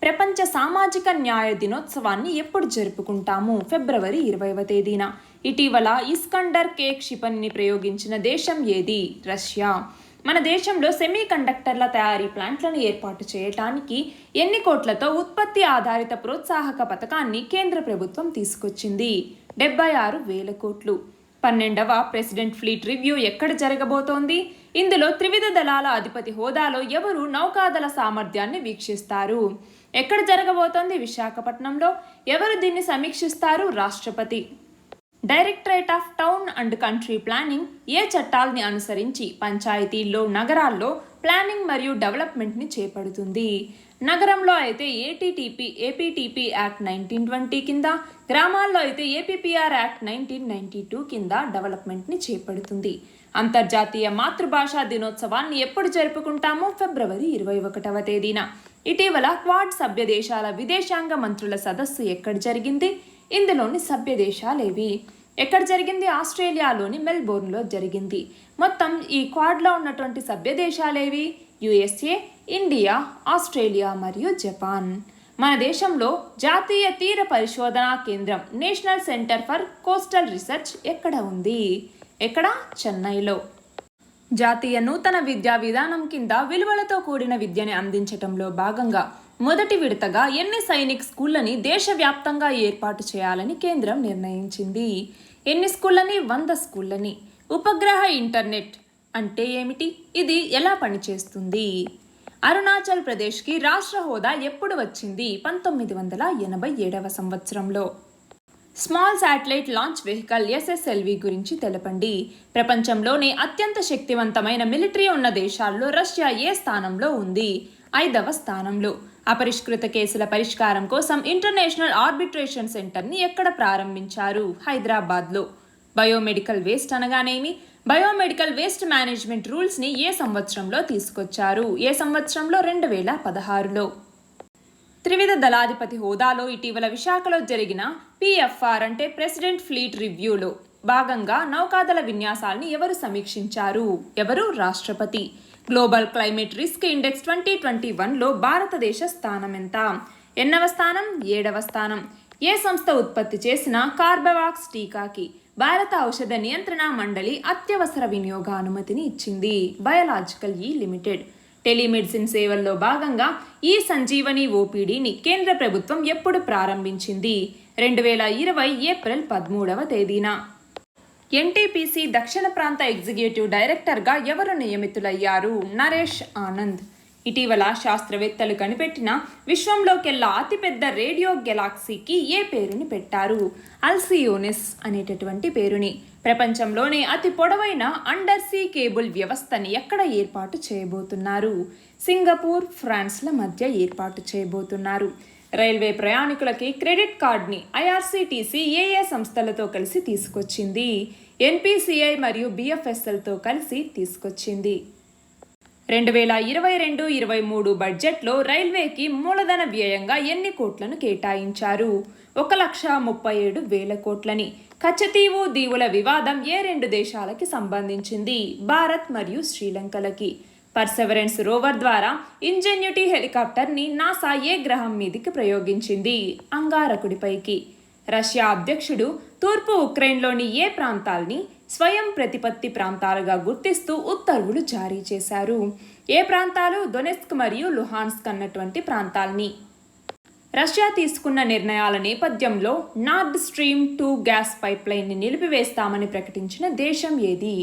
ప్రపంచ సామాజిక న్యాయ దినోత్సవాన్ని ఎప్పుడు జరుపుకుంటాము? ఫిబ్రవరి 20వ తేదీన. ఇటీవల ఇస్కండర్ K క్షిపణిని ప్రయోగించిన దేశం ఏది? రష్యా. మన దేశంలో సెమీ కండక్టర్ల తయారీ ప్లాంట్లను ఏర్పాటు చేయడానికి ఎన్ని కోట్లతో ఉత్పత్తి ఆధారిత ప్రోత్సాహక పథకాన్ని కేంద్ర ప్రభుత్వం తీసుకొచ్చింది? 76,000 కోట్లు. 12వ ప్రెసిడెంట్ ఫ్లీట్ రివ్యూ ఎక్కడ జరగబోతోంది? ఇందులో త్రివిధ దళాల అధిపతి హోదాలో ఎవరు నౌకాదళ సామర్థ్యాన్ని వీక్షిస్తారు? ఎక్కడ జరగబోతోంది? విశాఖపట్నంలో. ఎవరు దీన్ని సమీక్షిస్తారు? రాష్ట్రపతి. Directorate of town and country planning ఏ చట్టాలని అనుసరించి పంచాయతీల్లో, నగరాల్లో ప్లానింగ్ మరియు డెవలప్మెంట్ని చేపడుతుంది? నగరంలో అయితే ఏపీటీపీ యాక్ట్ 1920 కింద, గ్రామాల్లో అయితే APPR యాక్ట్ 1992 కింద డెవలప్మెంట్ని చేపడుతుంది. అంతర్జాతీయ మాతృభాషా దినోత్సవాన్ని ఎప్పుడు జరుపుకుంటాము? ఫిబ్రవరి 21వ తేదీన. ఇటీవల క్వాడ్ సభ్య దేశాల విదేశాంగ మంత్రుల సదస్సు ఎక్కడ జరిగింది? ఇందులోని సభ్య దేశాలేవి? ఎక్కడ జరిగింది? ఆస్ట్రేలియాలోని మెల్బోర్న్లో జరిగింది. మొత్తం ఈ క్వాడ్లో ఉన్నటువంటి సభ్య దేశాలేవి? USA, ఇండియా, ఆస్ట్రేలియా మరియు జపాన్. మన దేశంలో జాతీయ తీర పరిశోధనా కేంద్రం national centre for coastal research ఎక్కడ ఉంది? ఎక్కడ? చెన్నైలో. జాతీయ నూతన విద్యా విధానం కింద విలువలతో కూడిన విద్యని అందించటంలో భాగంగా మొదటి విడతగా ఎన్ని సైనిక్ స్కూళ్ళని దేశవ్యాప్తంగా ఏర్పాటు చేయాలని కేంద్రం నిర్ణయించింది? ఎన్ని స్కూళ్ళని? 100 స్కూళ్ళని. ఉపగ్రహ ఇంటర్నెట్ అంటే ఏమిటి? ఇది ఎలా పనిచేస్తుంది? అరుణాచల్ ప్రదేశ్కి రాష్ట్ర హోదా ఎప్పుడు వచ్చింది? 1987వ సంవత్సరంలో. Small satellite launch vehicle SSLV గురించి తెలపండి. ప్రపంచంలోనే అత్యంత శక్తివంతమైన మిలిటరీ ఉన్న దేశాల్లో రష్యా ఏ స్థానంలో ఉంది? 5వ స్థానంలో. అపరిష్కృత కేసుల పరిష్కారం కోసం ఇంటర్నేషనల్ ఆర్బిట్రేషన్ సెంటర్ని ఎక్కడ ప్రారంభించారు? హైదరాబాద్లో. బయోమెడికల్ వేస్ట్ అనగానేమి? బయోమెడికల్ వేస్ట్ మేనేజ్మెంట్ రూల్స్ని ఏ సంవత్సరంలో తీసుకొచ్చారు? ఏ సంవత్సరంలో? 2016లో. త్రివిధ దళాధిపతి హోదాలో ఇటీవల విశాఖలో జరిగిన పిఎఫ్ఆర్ అంటే ప్రెసిడెంట్ ఫ్లీట్ రివ్యూలో భాగంగా నౌకాదళ విన్యాసాల్ని ఎవరు సమీక్షించారు? ఎవరు? రాష్ట్రపతి. గ్లోబల్ క్లైమేట్ రిస్క్ ఇండెక్స్ 2021లో భారతదేశ స్థానం ఎంత? ఎన్నవ స్థానం? 7వ స్థానం. ఏ సంస్థ ఉత్పత్తి చేసిన కార్బెవాక్స్ టీకాకి భారత ఔషధ నియంత్రణ మండలి అత్యవసర వినియోగ అనుమతిని ఇచ్చింది? బయోలాజికల్ ఈ లిమిటెడ్. టెలిమెడిసిన్ సేవల్లో భాగంగా ఈ సంజీవని ఓపీడీని కేంద్ర ప్రభుత్వం ఎప్పుడు ప్రారంభించింది? 2020 ఏప్రిల్ 13వ తేదీన. ఎన్టీపీసీ దక్షిణ ప్రాంత ఎగ్జిక్యూటివ్ డైరెక్టర్గా ఎవరు నియమితులయ్యారు? నరేష్ ఆనంద్. ఇటీవల శాస్త్రవేత్తలు కనిపెట్టిన విశ్వంలోకెల్లా అతిపెద్ద రేడియో గెలాక్సీకి ఏ పేరుని పెట్టారు? అల్సియోనిస్ అనేటటువంటి పేరుని. ప్రపంచంలోనే అతి పొడవైన అండర్ సీ కేబుల్ వ్యవస్థని ఎక్కడ ఏర్పాటు చేయబోతున్నారు? సింగపూర్, ఫ్రాన్స్ల మధ్య ఏర్పాటు చేయబోతున్నారు. రైల్వే ప్రయాణికులకి క్రెడిట్ కార్డ్ని ఐఆర్సీటీసీ ఏ సంస్థలతో కలిసి తీసుకొచ్చింది? ఎన్పిసిఐ మరియు బిఎఫ్ఎస్ఎల్తో కలిసి తీసుకొచ్చింది. 2022-23 బడ్జెట్లో రైల్వేకి మూలధన వ్యయంగా ఎన్ని కోట్లను కేటాయించారు? 1,37,000 కోట్లని. కచ్చతీవు దీవుల వివాదం ఏ 2 దేశాలకి సంబంధించింది? భారత్ మరియు శ్రీలంకలకి. పర్సెవరెన్స్ రోవర్ ద్వారా ఇంజెన్యూటీ హెలికాప్టర్ని నాసా ఏ గ్రహం మీదికి ప్రయోగించింది? అంగారకుడిపైకి. రష్యా అధ్యక్షుడు తూర్పు ఉక్రెయిన్లోని ఏ ప్రాంతాల్ని స్వయం ప్రతిపత్తి ప్రాంతాలుగా గుర్తిస్తూ ఉత్తర్వులు జారీ చేశారు? ఏ ప్రాంతాలు? డొనెట్స్క్ మరియు లుహాన్స్క్ అన్నటువంటి ప్రాంతాల్ని. రష్యా తీసుకున్న నిర్ణయాల నేపథ్యంలో నార్డ్ స్ట్రీమ్ 2 గ్యాస్ పైప్లైన్ని నిలిపివేస్తామని ప్రకటించిన దేశం ఏది?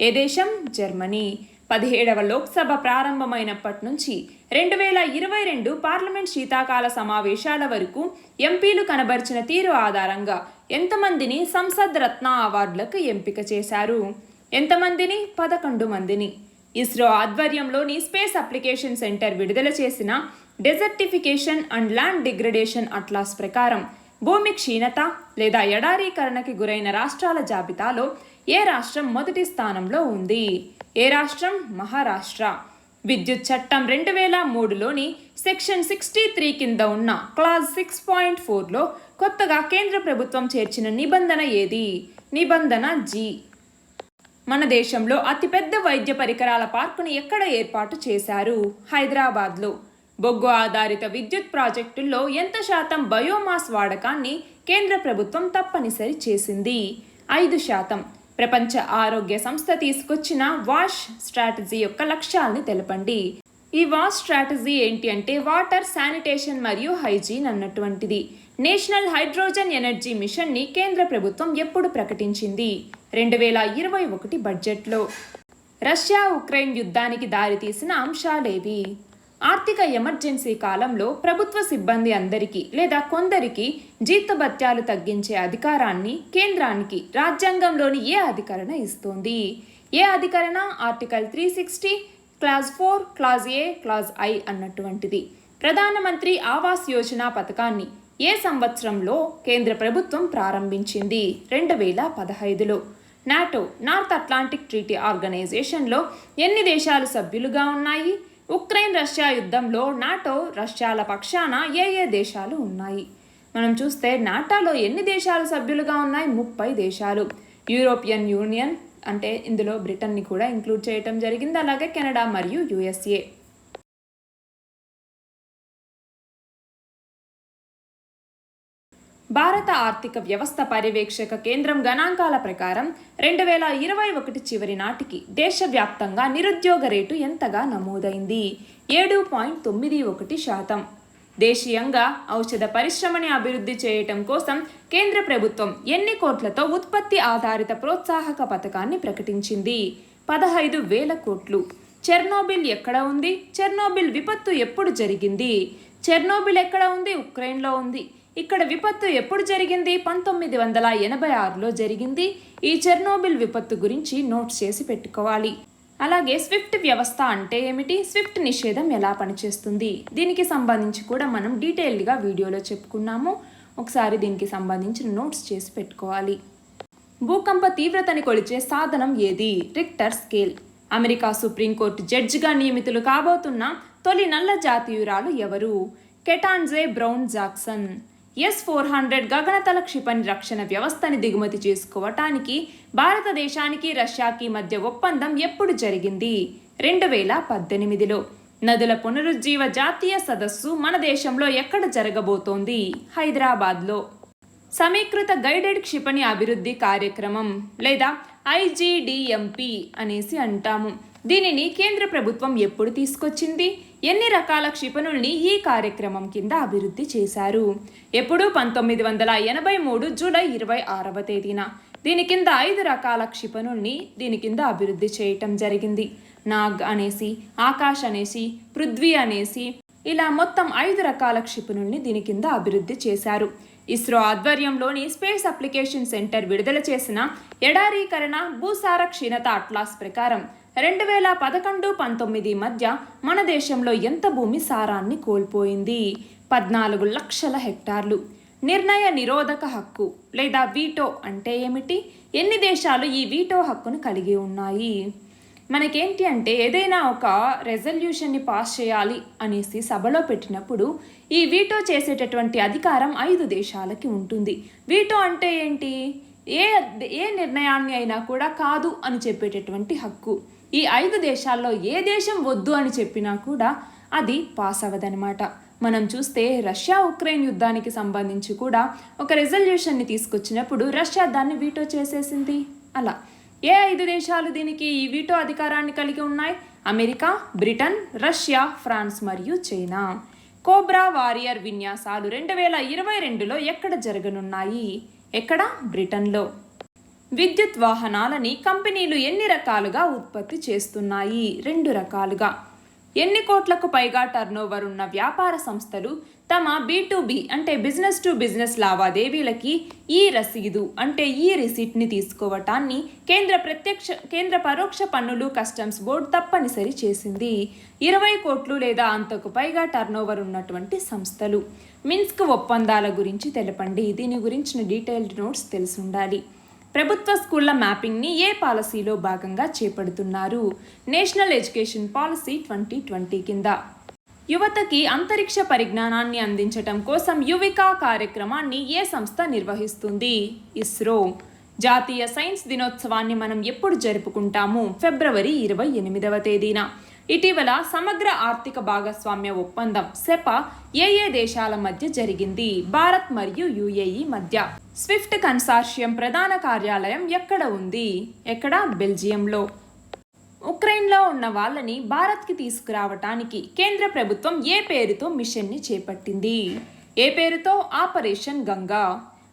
ఏ దేశం? జర్మనీ. 17వ లోక్సభ ప్రారంభమైనప్పటి నుంచి 2022 పార్లమెంట్ శీతాకాల సమావేశాల వరకు ఎంపీలు కనబరిచిన తీరు ఆధారంగా ఎంతమందిని సంసద్ రత్న అవార్డులకు ఎంపిక చేశారు? ఎంతమందిని? 11 మందిని. ఇస్రో ఆధ్వర్యంలోని స్పేస్ అప్లికేషన్ సెంటర్ విడుదల చేసిన desertification and land degradation atlas ప్రకారం భూమి క్షీణత లేదా ఎడారీకరణకి గురైన రాష్ట్రాల జాబితాలో ఏ రాష్ట్రం మొదటి స్థానంలో ఉంది? ఏ రాష్ట్రం? మహారాష్ట్ర. విద్యుత్ చట్టం 2003లోని సెక్షన్ 63 కింద ఉన్న క్లాజ్ 6.4లో కొత్తగా కేంద్ర ప్రభుత్వం చేర్చిన నిబంధన ఏది? నిబంధన జి. మన దేశంలో అతిపెద్ద వైద్య పరికరాల పార్కును ఎక్కడ ఏర్పాటు చేశారు? హైదరాబాద్లో. బొగ్గు ఆధారిత విద్యుత్ ప్రాజెక్టుల్లో ఎంత శాతం బయోమాస్ వాడకాన్ని కేంద్ర ప్రభుత్వం తప్పనిసరి చేసింది? 5%. ప్రపంచ ఆరోగ్య సంస్థ తీసుకొచ్చిన వాష్ స్ట్రాటజీ యొక్క లక్ష్యాల్ని తెలపండి. ఈ వాష్ స్ట్రాటజీ ఏంటి అంటే వాటర్, శానిటేషన్ మరియు హైజీన్ అన్నటువంటిది. నేషనల్ హైడ్రోజన్ ఎనర్జీ మిషన్ని కేంద్ర ప్రభుత్వం ఎప్పుడు ప్రకటించింది? 2021 బడ్జెట్లో. రష్యా ఉక్రెయిన్ యుద్ధానికి దారితీసిన అంశాలేవి? ఆర్థిక ఎమర్జెన్సీ కాలంలో ప్రభుత్వ సిబ్బంది అందరికీ లేదా కొందరికి జీతభత్యాలు తగ్గించే అధికారాన్ని కేంద్రానికి రాజ్యాంగంలోని ఏ అధికరణ ఇస్తోంది? ఏ అధికరణ? Article 360, clause 4, clause A, clause I అన్నటువంటిది. ప్రధానమంత్రి ఆవాస్ యోజన పథకాన్ని ఏ సంవత్సరంలో కేంద్ర ప్రభుత్వం ప్రారంభించింది? 2015లో. నాటో, నార్త్ అట్లాంటిక్ ట్రీటీ ఆర్గనైజేషన్లో ఎన్ని దేశాలు సభ్యులుగా ఉన్నాయి? ఉక్రెయిన్ రష్యా యుద్ధంలో నాటో, రష్యాల పక్షాన ఏ దేశాలు ఉన్నాయి? మనం చూస్తే నాటోలో ఎన్ని దేశాలు సభ్యులుగా ఉన్నాయి? 30 దేశాలు. యూరోపియన్ యూనియన్ అంటే ఇందులో బ్రిటన్ని కూడా ఇంక్లూడ్ చేయటం జరిగింది, అలాగే కెనడా మరియు యుఎస్ఏ. భారత ఆర్థిక వ్యవస్థ పర్యవేక్షక కేంద్రం గణాంకాల ప్రకారం 2021 చివరి నాటికి దేశవ్యాప్తంగా నిరుద్యోగ రేటు ఎంతగా నమోదైంది? 7.91%. దేశీయంగా ఔషధ పరిశ్రమని అభివృద్ధి చేయటం కోసం కేంద్ర ప్రభుత్వం ఎన్ని కోట్లతో ఉత్పత్తి ఆధారిత ప్రోత్సాహక పథకాన్ని ప్రకటించింది? 15,000 కోట్లు. చెర్నోబిల్ ఎక్కడ ఉంది? చెర్నోబిల్ విపత్తు ఎప్పుడు జరిగింది? చెర్నోబిల్ ఎక్కడ ఉంది? ఉక్రెయిన్లో ఉంది. ఇక్కడ విపత్తు ఎప్పుడు జరిగింది? 1986లో జరిగింది. ఈ చెర్నోబిల్ విపత్తు గురించి నోట్స్ చేసి పెట్టుకోవాలి. అలాగే స్విఫ్ట్ వ్యవస్థ అంటే ఏమిటి? స్విఫ్ట్ నిషేధం ఎలా పనిచేస్తుంది? దీనికి సంబంధించి కూడా మనం డీటెయిల్డ్గా వీడియోలో చెప్పుకున్నాము. ఒకసారి దీనికి సంబంధించిన నోట్స్ చేసి పెట్టుకోవాలి. భూకంప తీవ్రతని కొలిచే సాధనం ఏది? Richter scale. అమెరికా సుప్రీంకోర్టు జడ్జిగా నియమితులు కాబోతున్న తొలి నల్ల జాతీయురాలు ఎవరు? కెటాన్జే బ్రౌన్ జాక్సన్. S-400 గగనతల క్షిపణి రక్షణ వ్యవస్థని దిగుమతి చేసుకోవటానికి భారతదేశానికి రష్యాకి మధ్య ఒప్పందం ఎప్పుడు జరిగింది? 2018లో. నదుల పునరుజ్జీవ జాతీయ సదస్సు మన దేశంలో ఎక్కడ జరగబోతోంది? హైదరాబాద్లో. సమీకృత గైడెడ్ క్షిపణి అభివృద్ధి కార్యక్రమం లేదా IGDMP అనేసి అంటాము. దీనిని కేంద్ర ప్రభుత్వం ఎప్పుడు తీసుకొచ్చింది? ఎన్ని రకాల క్షిపణుల్ని ఈ కార్యక్రమం కింద అభివృద్ధి చేశారు? ఎప్పుడు? 1983 జూలై 26వ తేదీన. దీని కింద 5 రకాల క్షిపణుల్ని దీని కింద అభివృద్ధి చేయటం జరిగింది. నాగ్ అనేసి, ఆకాష్ అనేసి, పృథ్వీ అనేసి ఇలా మొత్తం 5 రకాల క్షిపణుల్ని దీని కింద అభివృద్ధి చేశారు. ఇస్రో ఆధ్వర్యంలోని స్పేస్ అప్లికేషన్ సెంటర్ విడుదల చేసిన ఎడారీకరణ భూసార క్షీణత అట్లాస్ ప్రకారం 2011-19 మధ్య మన దేశంలో ఎంత భూమి సారాన్ని కోల్పోయింది? 14 లక్షల హెక్టార్లు. నిర్ణయ నిరోధక హక్కు లేదా వీటో అంటే ఏమిటి? ఎన్ని దేశాలు ఈ వీటో హక్కును కలిగి ఉన్నాయి? మనకేంటి అంటే ఏదైనా ఒక రెజల్యూషన్ని పాస్ చేయాలి అనేసి సభలో పెట్టినప్పుడు ఈ వీటో చేసేటటువంటి అధికారం 5 దేశాలకి ఉంటుంది. వీటో అంటే ఏంటి? ఏ నిర్ణయాన్ని అయినా కూడా కాదు అని చెప్పేటటువంటి హక్కు. ఈ 5 దేశాల్లో ఏ దేశం వద్దు అని చెప్పినా కూడా అది పాస్ అవ్వదనమాట. మనం చూస్తే రష్యా ఉక్రెయిన్ యుద్ధానికి సంబంధించి కూడా ఒక రెజల్యూషన్ని తీసుకొచ్చినప్పుడు రష్యా దాన్ని వీటో చేసేసింది. అలా ఏ 5 దేశాలు దీనికి ఈ వీటో అధికారాన్ని కలిగి ఉన్నాయి? అమెరికా, బ్రిటన్, రష్యా, ఫ్రాన్స్ మరియు చైనా. కోబ్రా వారియర్ విన్యాసాలు 2022లో ఎక్కడ జరగనున్నాయి? ఎక్కడ? బ్రిటన్లో. విద్యుత్ వాహనాలని కంపెనీలు ఎన్ని రకాలుగా ఉత్పత్తి చేస్తున్నాయి? 2 రకాలుగా. ఎన్ని కోట్లకు పైగా టర్నోవర్ ఉన్న వ్యాపార సంస్థలు తమ B2B అంటే బిజినెస్ టు బిజినెస్ లావాదేవీలకి ఈ రసీదు అంటే ఈ రిసీట్ని తీసుకోవటాన్ని కేంద్ర పరోక్ష పన్నులు కస్టమ్స్ బోర్డు తప్పనిసరి చేసింది? 20 కోట్లు లేదా అంతకు పైగా టర్నోవర్ ఉన్నటువంటి సంస్థలు. మిన్స్క్ ఒప్పందాల గురించి తెలపండి. దీని గురించిన డీటెయిల్డ్ నోట్స్ తెలిసి ఉండాలి. ప్రభుత్వ స్కూళ్ల మ్యాపింగ్ని ఏ పాలసీలో భాగంగా చేపడుతున్నారు? నేషనల్ ఎడ్యుకేషన్ పాలసీ 2020 కింద. యువతకి అంతరిక్ష పరిజ్ఞానాన్ని అందించటం కోసం యువికా కార్యక్రమాన్ని ఏ సంస్థ నిర్వహిస్తుంది? ఇస్రో. జాతీయ సైన్స్ దినోత్సవాన్ని మనం ఎప్పుడు జరుపుకుంటాము? ఫిబ్రవరి 28వ తేదీన. ఇటీవల సమగ్ర ఆర్థిక భాగస్వామ్య ఒప్పందం సెపా ఏ దేశాల మధ్య జరిగింది? భారత్ మరియు UAE మధ్య. స్విఫ్ట్ కన్సార్షియం ప్రధాన కార్యాలయం ఎక్కడ ఉంది? ఎక్కడ? బెల్జియంలో. ఉక్రెయిన్లో ఉన్న వాళ్ళని భారత్కి తీసుకురావటానికి కేంద్ర ప్రభుత్వం ఏ పేరుతో మిషన్ని చేపట్టింది? ఏ పేరుతో? ఆపరేషన్ గంగా.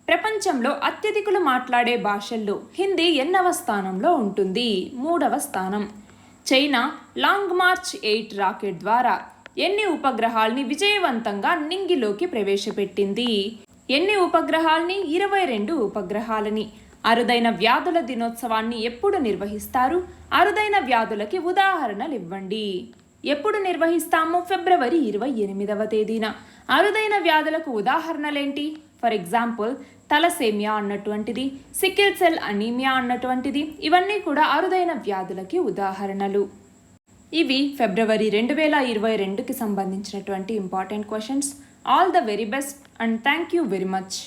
ప్రపంచంలో అత్యధికులు మాట్లాడే భాషల్లో హిందీ ఎన్నవ స్థానంలో ఉంటుంది? 3వ స్థానం. చైనా లాంగ్ మార్చ్ 8 రాకెట్ ద్వారా ఎన్ని ఉపగ్రహాల్ని విజయవంతంగా నింగిలోకి ప్రవేశపెట్టింది? ఎన్ని ఉపగ్రహాల్ని? 22 ఉపగ్రహాలని. అరుదైన వ్యాధుల దినోత్సవాన్ని ఎప్పుడు నిర్వహిస్తారు? అరుదైన వ్యాధులకి ఉదాహరణలు ఇవ్వండి. ఎప్పుడు నిర్వహిస్తాము? ఫిబ్రవరి 28వ తేదీన. అరుదైన వ్యాధులకు ఉదాహరణలేంటి? ఫర్ ఎగ్జాంపుల్ తలసేమియా అన్నటువంటిది, సికిల్ సెల్ అనీమియా అన్నటువంటిది. ఇవన్నీ కూడా అరుదైన వ్యాధులకి ఉదాహరణలు. ఇవి ఫిబ్రవరి 2022కి సంబంధించినటువంటి important questions. All the very best and thank you very much.